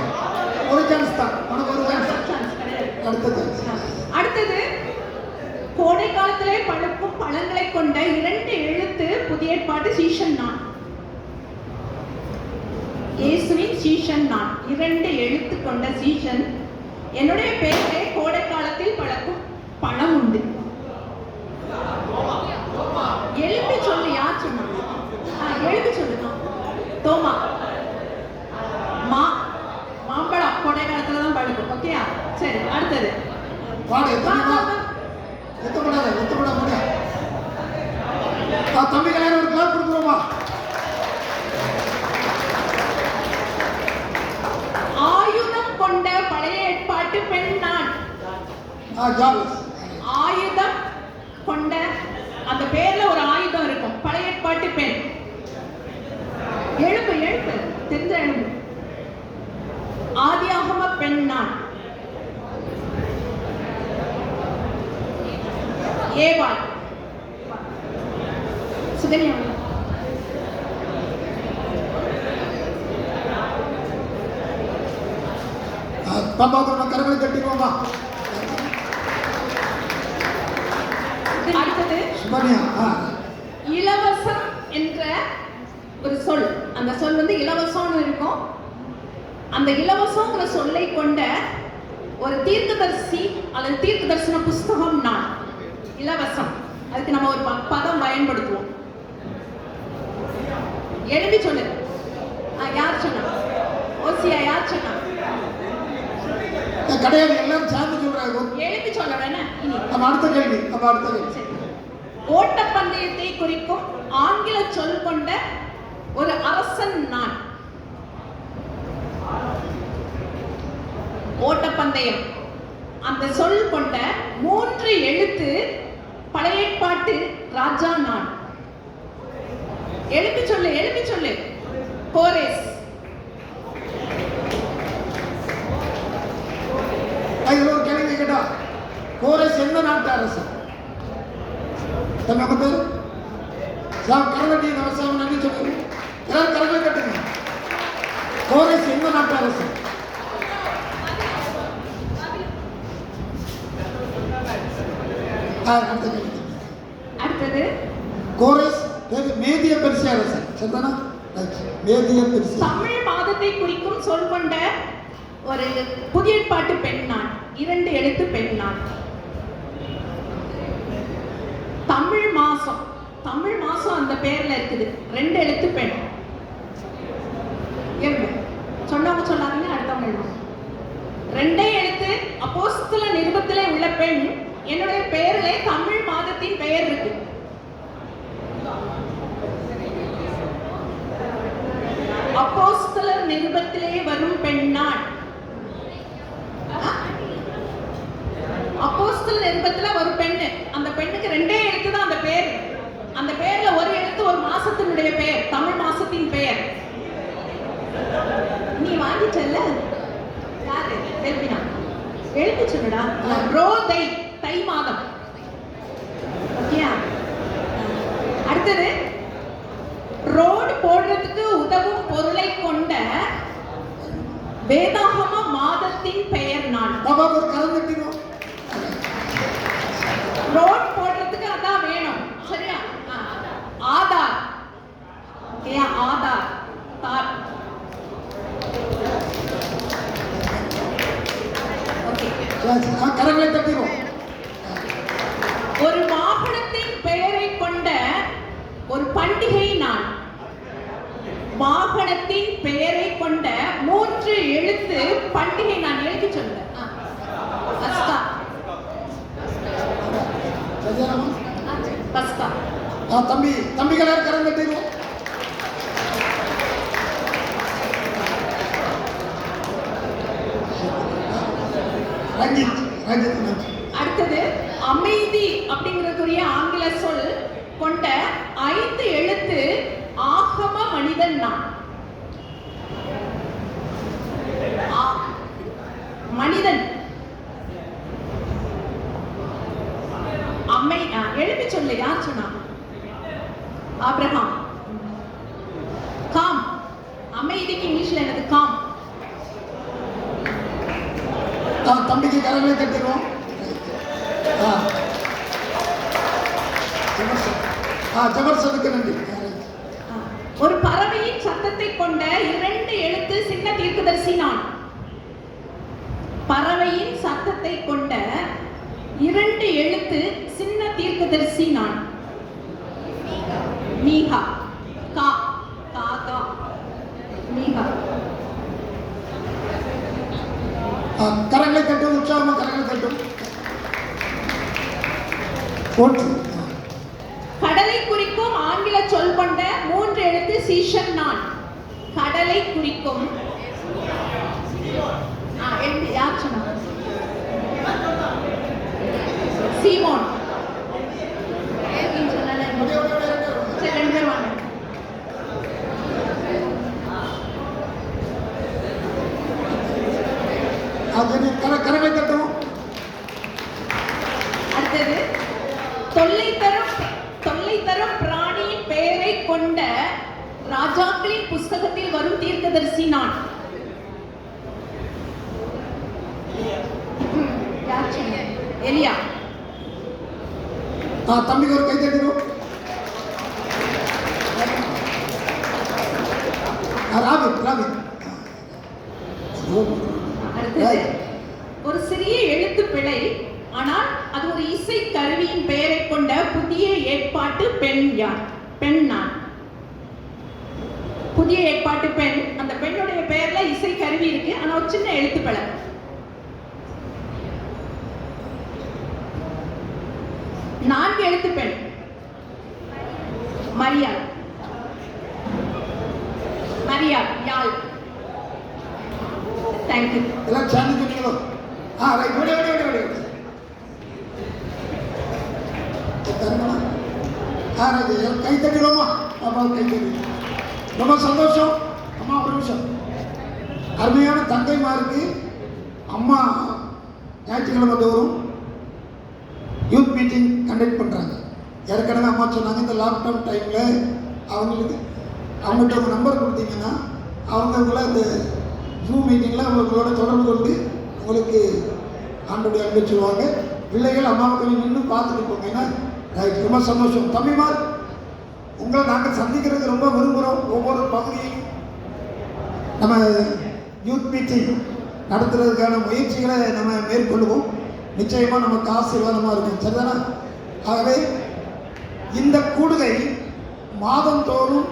ஒரு சான்ஸ் தான் உனக்கு, ஒரு சான்ஸ். அடுத்தது கோடை காலத்திலே பழுக்கும் பழங்களை கொண்ட 2 எழுத்து புதிய ஏற்பாட்டு சீஷன் நான். இயேசுவின் சீஷன் நான். 2 எழுத்து கொண்ட சீஷன். என்னுடைய பெயரே கோடை காலத்தில் பழக்கும் பழம் உண்டு. எழுப்பி சொல்லு. யார் சொன்னாங்க? எழுப்பி சொல்லுங்க. தோமா. மாம்பழம் கோடை காலத்துல தான் பழுக்கும். ஓகேயா? சரி, அடுத்தது தம்பி கல்யாணம் ஒரு கிளாஸ் கொடுக்குறோமா? ஆயுதம் கொண்ட பழைய ஏற்பாட்டு பெண் நான். ஆயுதம் கொண்ட, அந்த பேர்ல ஒரு ஆயுதம் இருக்கும். பழைய ஏற்பாட்டு பெண். எழுப்பு எழுப்பு, தெரிஞ்ச எழுப்பு. ஆதியாகம பெண் நான். ஏவாள். சுகன்யா. பாப்பாவுக்கு நம்ம கரங்களை கட்டிக்குவோமா? அடுத்தது சுகன்யா. இலவசம் என்ற ஒரு சொல். அந்த சொல் வந்து இலவசம்னு இருக்கும். அந்த இலவசங்கிற சொல்லை கொண்ட ஒரு தீர்க்கதரிசி அல்லது தீர்க்க தரிசன புஸ்தகம் நான். இலவசம், அதுக்கு நம்ம ஒரு பதம் பயன்படுத்துவோம். எழுதி சொல்லு. யார் சொன்னா? ஓசியா. யார் சொன்னா? கிடையாது, எல்லாரும் சேர்ந்து சொல்றாங்க. எழுதி சொல்ல வேணா. இனி அடுத்த கேள்வி. அடுத்த கேள்வி. ஓட்டப்பந்தயத்தை குறிக்கும் ஆங்கில சொல் கொண்ட ஒரு அரசன் நான். ஓட்டப்பந்தயம், அந்த சொல் கொண்ட 3 எழுத்து பழைய ஏற்பாட்டு ராஜா நான். எழுப்பி சொல்லு. எழுப்பி சொல்லு. கோரேஸ். இதுல ஒரு கேள்வி கேட்டா, கோரேஸ் எந்த நாட்டு அரசு? நம்ம பேர் கரகட்டி விவசாயம் நன்றி சொல்லுங்க. எல்லாரும் கரகளை கட்டுங்க. கோரேஸ் எந்த நாட்டு அரசு? அடுத்தது கோரேஸ் மேதிய பெர்சிய அரசு. சரிதானா? மேதிய பெர்சிய. தமிழ் மாதத்தை குறிக்கும் சொல் கொண்ட ஒரு புதிய ஏற்பாட்டு பெண் நான். 2 எழுத்து பெண் நான். தமிழ் மாசம். தமிழ் மாசம் அந்த பேர்ல இருக்குது. 2 எழுத்து பெண். சொன்னவங்க சொல்லாதீங்க, அடுத்தவங்க எழுதும். 2 எழுத்து அப்போஸ்தல நிருபத்திலே உள்ள பெண். என்னுடைய பெயரிலே தமிழ் மாதத்தின் பெயர் இருக்கு. அப்போஸ்தலர் நிருபத்திலே வரும் பெண்ணாள். அப்போஸ்தல நிருபத்துல ஒரு பெண்ணு, அந்த பெண்ணுக்கு 2 எழுத்து தான் அந்த பேர். அந்த பேர்ல ஒரு எழுத்து ஒரு மாசத்தினுடைய பெயர், தமிழ் மாசத்தின் பெயர். நீ வாங்கிச்சல்ல? யாரு? செல்வினா. எழுதி சொல்லுடா. ரோதை, தை மாதம். ஓகேயா? அடுத்தது, ரோடு போடுறதுக்கு உதவும் பொருளை கொண்ட வேதாகம மாதத்தின் பெயர் நாள். பாபா ஒரு கரம் தட்டிடும். ரோட் போடுறதுக்கு அதான் வேணும், சரியா? ஆதார். ஓகேயா? ஆதார் தார். ஓகே, கரங்களை தட்டிடும். ஒரு வாகனத்தின் பெயரை கொண்ட ஒரு பண்டிகை நாள். வாகனத்தின் பெயரை கொண்ட 3 எழுத்து பண்டிகை நான் எழுதி சொல்றேன். பஸ்கா. பஸ்கா. தம்பிகளே கரம் தட்டிடும். அடுத்தது, அமைதி அப்படிங்கறதுக்குரிய ஆங்கில சொல் கொண்ட 5 எழுத்து ஆகம மனிதன் நான். மனிதன் அம்மை எழுப்பி சொல்லு. யார் சொன்னா? ஆபிரகாம். காம். அமைதிக்கு இங்கிலீஷ்ல என்னது? காம். தம்பிக்கு கரங்களை தட்டிடும். ஜபர்சனுக்கு நன்றி. ஒரு பறவையின் சத்தத்தை கொண்ட 2 எழுத்து சின்ன தீர்க்கதரிசி நான். பறவையின் சத்தத்தை கொண்ட 2 எழுத்து சின்ன தீர்க்கதரிசி நான். மீகா. கா. காகா. மீகா. கரங்களை தட்டும். உற்சாகமா கரங்களை தட்டும். கடலை குறிக்கும் ஆங்கில சொல் கொண்ட 3 எழுத்து சீஷன் நான். கடலை குறிக்கும் யார் சொன்னா? சீமோன். கரங்களை தட்டும். அடுத்தது, தொல்லை தரும் பிராணியின் பெயரை கொண்ட ராஜாக்களின் புஸ்தகத்தில் வரும் தீர்க்கதரிசி நான். எலியா. தம்பிக்கு ஒரு கை தட்டிடும். அடுத்தது, ஒரு சிறிய எழுத்து பிழை, ஆனால் அது ஒரு இசை கருவியின் பெயரை கொண்ட புதிய ஏற்பாட்டு பெண் யார்? பெண் நான். புதிய ஏற்பாட்டு பெண். அந்த பெண்ணுடைய பெயர்ல இசை கருவி இருக்கு, ஆனா ஒரு சின்ன எழுத்து பிழை. நான்கு எழுத்து பெண். மரியாள். மரியாள். யாழ். தேங்க்யூ. எல்லாம் சேர்ந்து சொன்னீங்களோ? ரைட். ஓடி ஓடி ஓடி ஓடி. கை தட்டிடுவோமா? அப்பா கை தட்டி. ரொம்ப சந்தோஷம். அம்மா ஒரு நிமிஷம். அருமையான தங்கைமாருக்கு அம்மா ஞாயிற்றுக்கிழமை தோறும் யூத் மீட்டிங் கண்டக்ட் பண்ணுறாங்க. ஏற்கனவே அம்மா சொன்னாங்க, இந்த லாக்டவுன் டைமில் அவங்கள்ட்ட ஒரு நம்பர் கொடுத்தீங்கன்னா அவங்கள இந்த ஜூம் மீட்டிங்கில் அவங்களோட தொடர்பு கொண்டு உங்களுக்கு ஆண்டோடைய அன்பை சொல்லுவாங்க. பிள்ளைகள் அம்மாவுக்கு நின்று பார்த்துட்டு போங்க. ஏன்னா ரைட். ரொம்ப சந்தோஷம். தம்பிமார், உங்களை நாங்கள் சந்திக்கிறதுக்கு ரொம்ப விரும்புகிறோம். ஒவ்வொரு பகுதியும் நம்ம யூத் மீட்டிங் நடத்துறதுக்கான முயற்சிகளை நம்ம மேற்கொள்வோம். நிச்சயமாக நமக்கு ஆசீர்வாதமாக இருக்கும். சரிதானா? ஆகவே இந்த கூடுகை மாதந்தோறும்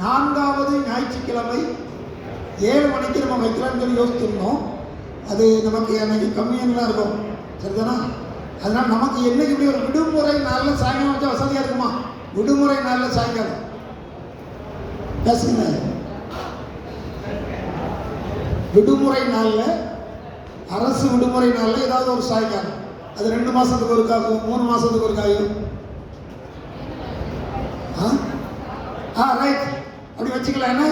4வது ஞாயிற்றுக்கிழமை 7 மணிக்கு நம்ம வைக்கலாம்னு சொல்லி யோசிச்சிருந்தோம். அது நமக்கு அன்னைக்கு கம்மியாக இருக்கும். சரிதானா? அதனால் நமக்கு என்னைக்கு இப்படி ஒரு விடுமுறை நாளில் சாயங்காலம் வச்சா வசதியாக இருக்குமா? விடுமுறை நாளில் சாயங்காலம் பேசுங்க. விடுமுறை நாளில், அரசு விடுமுறை நாளில் ஏதாவது ஒரு சாயங்காலம், அது 2 மாதத்துக்கு ஒருக்காகும், 3 மாதத்துக்கு ஒருக்காகும். ரைட், அப்படி வச்சுக்கலாம். ஏன்னா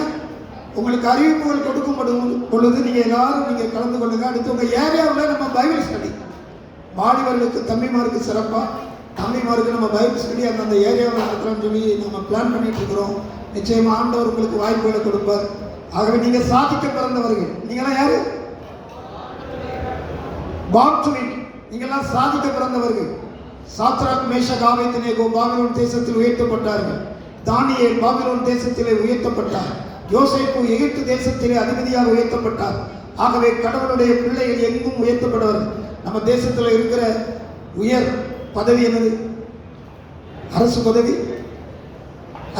உங்களுக்கு அறிவிப்புகள் கொடுக்கப்படும் பொழுது நீங்கள் எல்லாரும் நீங்கள் கலந்து கொள்ளுங்க. அடுத்து உங்கள் ஏரியாவில் நம்ம பைபிள் ஸ்டடி, வாலிபர்களுக்கு தம்பிமாருக்கு சிறப்பாக, தம்பிமாருக்கு நம்ம பைபிள் ஸ்டடி அந்தந்த ஏரியாவில் நடத்துகிறோம்னு சொல்லி நம்ம பிளான் பண்ணிட்டு இருக்கிறோம். நிச்சயமாக ஆண்டவர் உங்களுக்கு வாய்ப்புகளை கொடுப்பார். ஆகவே நீங்கள் சாதிக்க பிறந்தவர்கள். நீங்களாம் யாரு? பாப்சுவின், நீங்கள்லாம் சாதிக்க பிறந்தவர்கள். சாத்ராக், மேஷக், ஆபேத்நேகோ பாபிலோன் தேசத்தில் உயர்த்தப்பட்டார்கள். தானியேல் பாபிலோன் தேசத்திலே உயர்த்தப்பட்டார். யோசேப்பு எகிப்து தேசத்திலே அதிபதியாக உயர்த்தப்பட்டார். ஆகவே கடவுளுடைய பிள்ளைகள் எங்கும் உயர்த்தப்படுவார்கள். நம்ம தேசத்தில் இருக்கிற உயர் பதவி என்னது? அரசு பதவி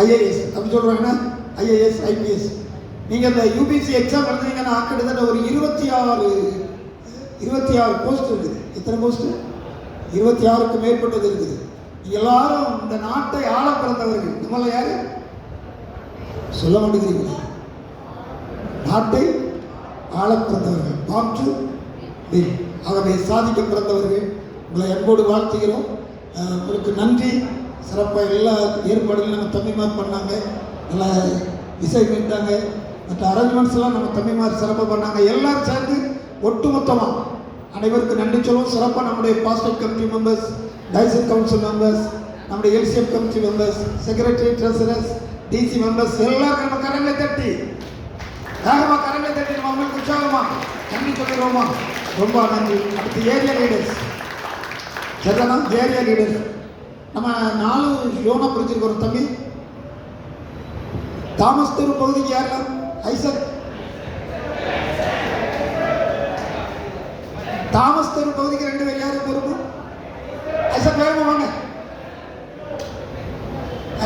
ஐஏஎஸ். அப்படி சொல்றாங்கன்னா ஐஏஎஸ், ஐபிஎஸ். நீங்கள் இந்த யூபிசி எக்ஸாம் எழுதுனீங்கன்னா கிட்டத்தட்ட ஒரு 26 போஸ்ட் இருக்குது. எத்தனை போஸ்ட்? 26க்கு மேற்பட்டது இருக்குது. எல்லாரும் இந்த நாட்டை ஆள பிறந்தவர்கள். நம்மள யாரு சொல்ல மாட்டேங்கிறீங்களா? நாட்டை ஆள பிறந்தவர்கள். Popped bill. ஆகவே சாதிக்க பிறந்தவர்கள். உங்களை அன்போடு வாழ்த்துகிறோம். உங்களுக்கு நன்றி. சிறப்பாக எல்லா ஏற்பாடுகளும் நம்ம தம்பிமார் பண்ணாங்க. நல்லா இசை மீட்டாங்க. மற்ற அரேஞ்ச்மெண்ட்ஸ் எல்லாம் நம்ம தம்பிமார் சிறப்பாக பண்ணாங்க. எல்லாரும் சேர்ந்து ஒட்டுமொத்தமாக அனைவருக்கு நன்றி சொல்லுவோம். சிறப்பாக நம்முடைய pastor committee members, diocesan council members, நம்முடைய LCF committee members, secretary, treasurers, DC members எல்லாருக்கும் நம்ம கரங்களை தட்டி, வேகமாக கரங்களை தட்டி நம்ம அவங்களுக்கு உற்சாகமாக நன்றி சொல்லிடுவோமா? ரொம்ப நன்றி. அடுத்து ஏரியா லீடர்ஸ். சரிதானா? ஏரியா லீடர்ஸ் நம்ம 4 யோனா பிரிச்சிருக்கிறோம். தம்பி தாமஸ் தெரு பகுதிக்கு யாரெல்லாம்? ஐசக். தாமஸ் தெரு பகுதிக்கு 2 பேர் யாரும் பொறுப்பு? ஐசக் வேகமா வாங்க.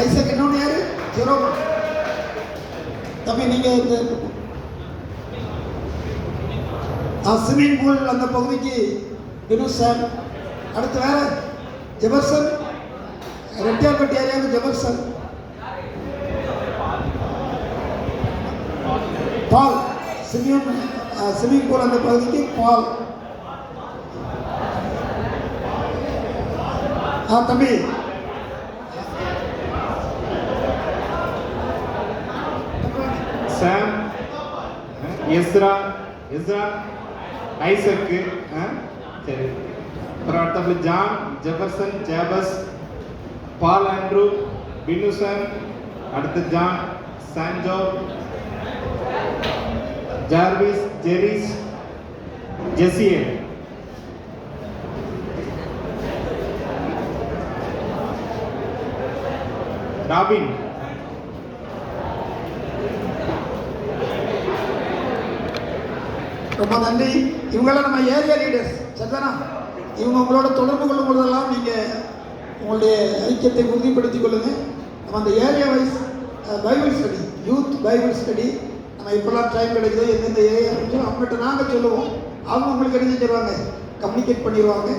ஐசக். இன்னொன்று யாரு? ஜெரோம். தம்பி நீங்க இந்த ஸ்விமிங் பூல் அந்த பகுதிக்கு வினோத் சார். அடுத்து வேற ஜெபர்சன். ரெட்டியார்பட்டி ஏரியாவுக்கு ஜெபர்சன். பால். ஸ்விமிங் பூல் அந்த பகுதிக்கு பால். தம்பி சாம், எஸ்ரா, ஐசக்கு. சரி, அப்புறம் அடுத்தது John, Jefferson, Jabez, Paul Andrew, Binuson, அடுத்து John, Sanjo, Jarvis, Jeris, Jesiel. Robin. ரொம்ப நன்றி. இவங்களாம் நம்ம ஏரியா லீடர்ஸ். சரிதானா? இவங்க உங்களோட தொடர்பு கொள்ளும் பொழுதெல்லாம் நீங்கள் உங்களுடைய ஐக்கியத்தை உறுதிப்படுத்திக் கொள்ளுங்கள். நம்ம அந்த area wise Bible study, youth Bible study நம்ம இப்போல்லாம் டைம் கிடைக்குது, எந்தெந்த ஏரியா இருந்துச்சோ அவங்ககிட்ட நாங்கள் சொல்லுவோம். அவங்க உங்களுக்கு என்ன செஞ்சிருவாங்க? கம்யூனிகேட் பண்ணிடுவாங்க.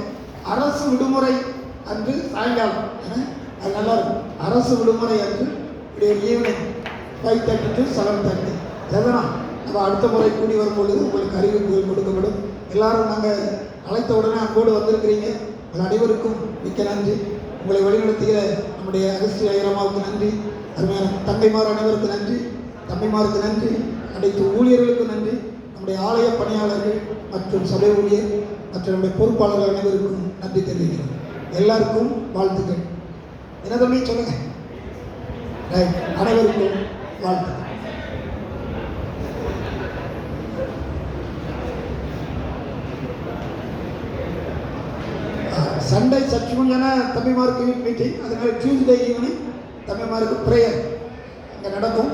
அரசு விடுமுறை அன்று சாயங்காலம், அது நல்லாயிருக்கும். அரசு விடுமுறை அன்று இப்படி ஒரு ஈவினிங் 5:30 to 7:30. சரிதானா? நம்ம அடுத்த முறை கூடி வரும்பொழுது உங்களுக்கு அறிவிப்புகள் கொடுக்கப்படும். எல்லாரும் நாங்கள் அழைத்த உடனே அங்கோடு வந்திருக்கிறீங்க. உங்கள் அனைவருக்கும் மிக்க நன்றி. உங்களை வழிநடத்திய நம்முடைய அகஸ்திய ஐயரமாவுக்கு நன்றி. அருமையான தங்கைமார் அனைவருக்கு நன்றி. தம்பிமாருக்கு நன்றி. அனைத்து ஊழியர்களுக்கு நன்றி. நம்முடைய ஆலய பணியாளர்கள் மற்றும் சபை ஊழியர் மற்றும் நம்முடைய பொறுப்பாளர்கள் அனைவருக்கும் நன்றி தெரிவிக்கிறோம். எல்லாருக்கும் வாழ்த்துக்கள். என்ன தம்பி சொல்லுங்க? ரைட். அனைவருக்கும் வாழ்த்துக்கள். சண்டே சர்ச் முடிஞ்சான தம்பிமாருக்கு மீட்டிங், அதனால டியூஸ்டே ஈவினிங் தம்பிமாருக்கு ப்ரேயர் இங்கே நடக்கும்.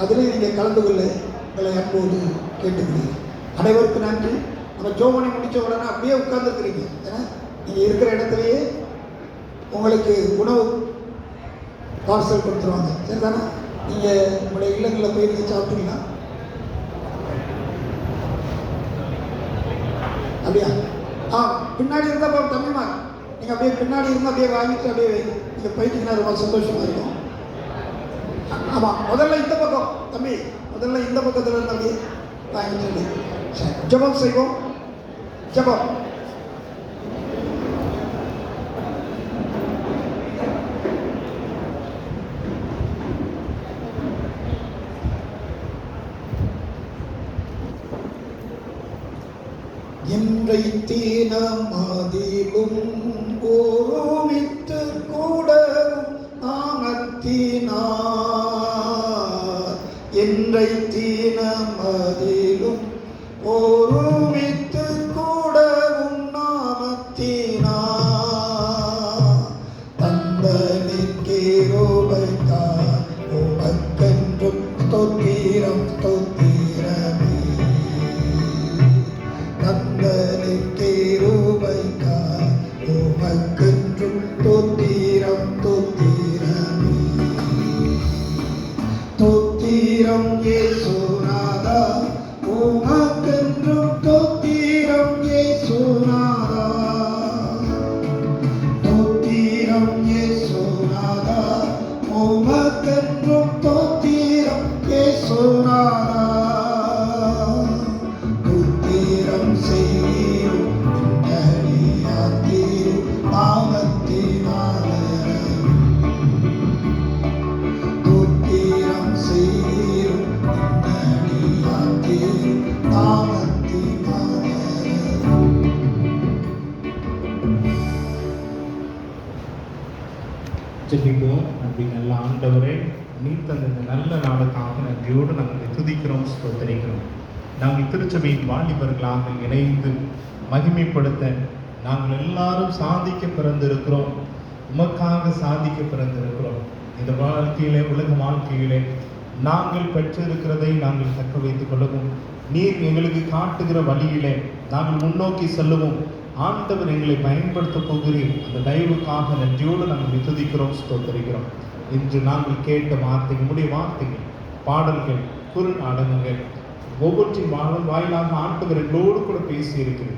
அதில் நீங்கள் கலந்து கொள்ள உங்களை அன்போடு கேட்டுக்கிறீங்க. அனைவருக்கும் நன்றி. நம்ம ஜோமணி முடித்த உடனே அப்படியே உட்கார்ந்துருக்கிறீங்க. ஏன்னா நீங்கள் இருக்கிற இடத்துலையே உங்களுக்கு உணவு பார்சல் கொடுத்துருவாங்க. சரிதானே? நீங்கள் உங்களுடைய இல்லங்களில் போய் நீங்கள் சாப்பிட்டீங்கன்னா அப்படியா? பின்னாடி இருந்தால் தம்பிமா நீங்கள் அப்படியே பின்னாடி இருந்தால் அப்படியே வாங்கிட்டு அப்படியே நீங்கள் போயிட்டீங்கன்னா ரொம்ப சந்தோஷமாக இருக்கும். ஆமாம், முதல்ல இந்த பக்கம் தம்பி, முதல்ல இந்த பக்கத்தில் இருந்து அப்படியே வாங்கிட்டு ஜெபம் செய்வோம். ஜெபம். இன்றை தீனமதிலும் ஒருமித்து கூடவும் நாமத்தினார். இன்றை தீனமதிலும் ஒருமித்து கூடவும் நாமத்தினார். தந்தனிக்கேரோபைத்தார் உமக்கென்றும் ஸ்தோத்திரம் ஸ்தோத்திரமே. தந்தனிக்கேரோபைத்தார் உமக்கென்றும் ஸ்தோத்திரம் ஸ்தோத்திரமே. ஸ்தோத்திரம் இயேசுநாதா உமக்கென்றும் ஸ்தோத்திரம் இயேசுநாதா. ஸ்தோத்திரம் இயேசுநாதா உமக்கென்றும் ஸ்தோத்திரம் இயேசுநாதா. ஸ்தோத்திரம் செய்யும் அடியாத்தீரும் நாமத்தினாலே. ஸ்தோத்திரம் செய்யும் அடியாத்தீரும் நாமத்தினாலே. ஜெபிப்போம். நன்றி நல்ல ஆண்டவரே, நீ தந்த இந்த நல்ல நாளுக்காக நன்றியோடு நாங்கள் துதிக்கிறோம், ஸ்தோத்தரிக்கிறோம். நாங்கள் திருச்சபையின் வாலிபர்களாக இணைந்து மகிமைப்படுத்த நாங்கள் எல்லாரும் சாதிக்க பிறந்திருக்கிறோம். உமக்காக சாதிக்க பிறந்திருக்கிறோம். இந்த வாழ்க்கையிலே, உலக வாழ்க்கையிலே நாங்கள் பெற்றிருக்கிறதை நாங்கள் தக்க வைத்துக் கொள்ளவும், நீர் எங்களுக்கு காட்டுகிற வழியிலே நாங்கள் முன்னோக்கி செல்லவும் ஆண்டவர் எங்களை பயன்படுத்த போகிறீர். அந்த தயவுக்காக நன்றியோடு நாங்கள் துதிக்கிறோம், ஸ்தோத்தரிக்கிறோம். இன்று நாங்கள் கேட்ட வார்த்தைகள், நம்முடைய வார்த்தைகள், பாடல்கள், குறுநாடகங்கள் ஒவ்வொன்றின் வாயிலாக ஆண்டவர் எங்களோடு கூட பேசியிருக்கிறது.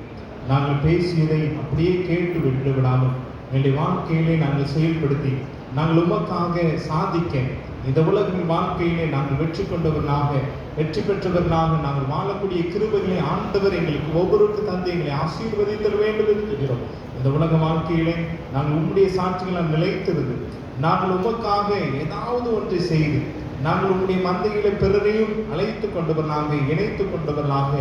நாங்கள் பேசியதை அப்படியே கேட்டு விட்டு விடாமல் எங்களுடைய வாழ்க்கையிலே நாங்கள் செயல்படுத்தி நாங்கள் உமக்காக சாதிக்க, இந்த உலகின் வாழ்க்கையிலே நாங்கள் வெற்றி கொண்டவர்களாக, வெற்றி பெற்றவர்களாக நாங்கள் வாழக்கூடிய கிருபைகளை ஆண்டவர் எங்களுக்கு ஒவ்வொருக்கு தந்து எங்களை ஆசீர்வதித்தல் வேண்டும் என்று கேட்கிறோம். இந்த உலக வாழ்க்கையிலே நாங்கள் உம்முடைய சாட்சிகளை நிலைத்திருந்து நாங்கள் உமக்காக ஏதாவது ஒன்றை செய்து நாங்கள் உம்முடைய மந்தையிலே பிறரையும் அழைத்து கொண்டவர்களாக, இணைத்து கொண்டவர்களாக,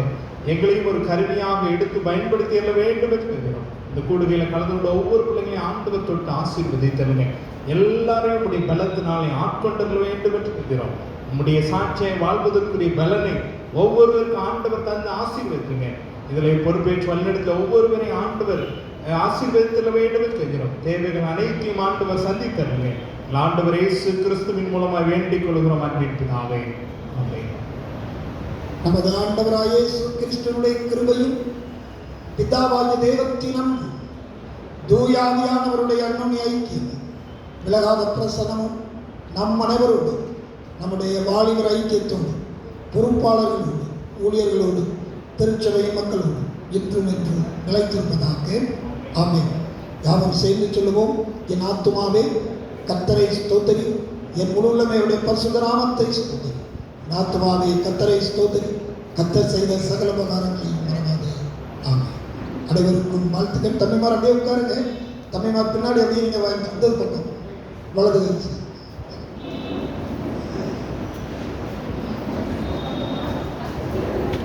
எங்களையும் ஒரு கருவியாக எடுத்து பயன்படுத்தி எல்ல வேண்டும் என்று கேட்கிறோம். இந்த கூடுகையில் கலந்து கொண்ட ஒவ்வொரு பிள்ளைகளையும் ஆண்டவர் தொட்டு ஆசீர்வதித்தருங்க. எல்லாரையும் உடைய பலத்தினாலே ஆட்கொண்டல் வேண்டும் என்று கேட்கிறோம். உம்முடைய சாட்சியை வாழ்வதற்குரிய பலனை ஒவ்வொருவருக்கும் ஆண்டவர் தந்து ஆசீர்வதித்துங்க. இதில் பொறுப்பேற்று வழிநடத்த ஒவ்வொருவரையும் ஆண்டவர் ஆசீர்வதித்தல் வேண்டும் என்று கேட்கிறோம். தேவைகள் அனைத்தையும் ஆண்டவர் சந்தித்தருங்க. ஆண்டவர் இயேசு கிறிஸ்துவின் மூலமாக வேண்டிக் கொள்கிறோம் அன்பின் பிதாவே. ஆமென். நமது ஆண்டவராகிய இயேசு கிறிஸ்துவினுடைய கிருபையும் பிதாவாகிய தேவத்தின் அன்பும் தூயாவியானவருடைய அன்னுடைய ஐக்கியம் விலகாத பிரசனமும் நம் அனைவரோடு, நம்முடைய வாலிபர் ஐக்கியத்தோடு, பொறுப்பாளர்களோடு, ஊழியர்களோடு, திருச்சபை மக்களோடு இன்றும் என்றும் நிலைத்திருப்பதாக. ஆமென். யாவும் சேர்ந்து சொல்லுவோம். என் ஆத்துமாவே கர்த்தரை ஸ்தோத்திரி, என் முழு உள்ளமையுடைய பரிசுத்த நாமத்தை ஸ்தோத்திரி. என் ஆத்துமாவே கர்த்தரை ஸ்தோத்திரி, கர்த்தர் செய்த சகல உபகாரங்களையும் மறவாதே. ஆமென். அனைவருக்கும் வாழ்த்துக்கள். தம்பிமார் அப்படியே உட்காருங்க. தம்பிமார் பின்னாடி அப்படியே நீங்கள் வந்தது பக்கம் வலது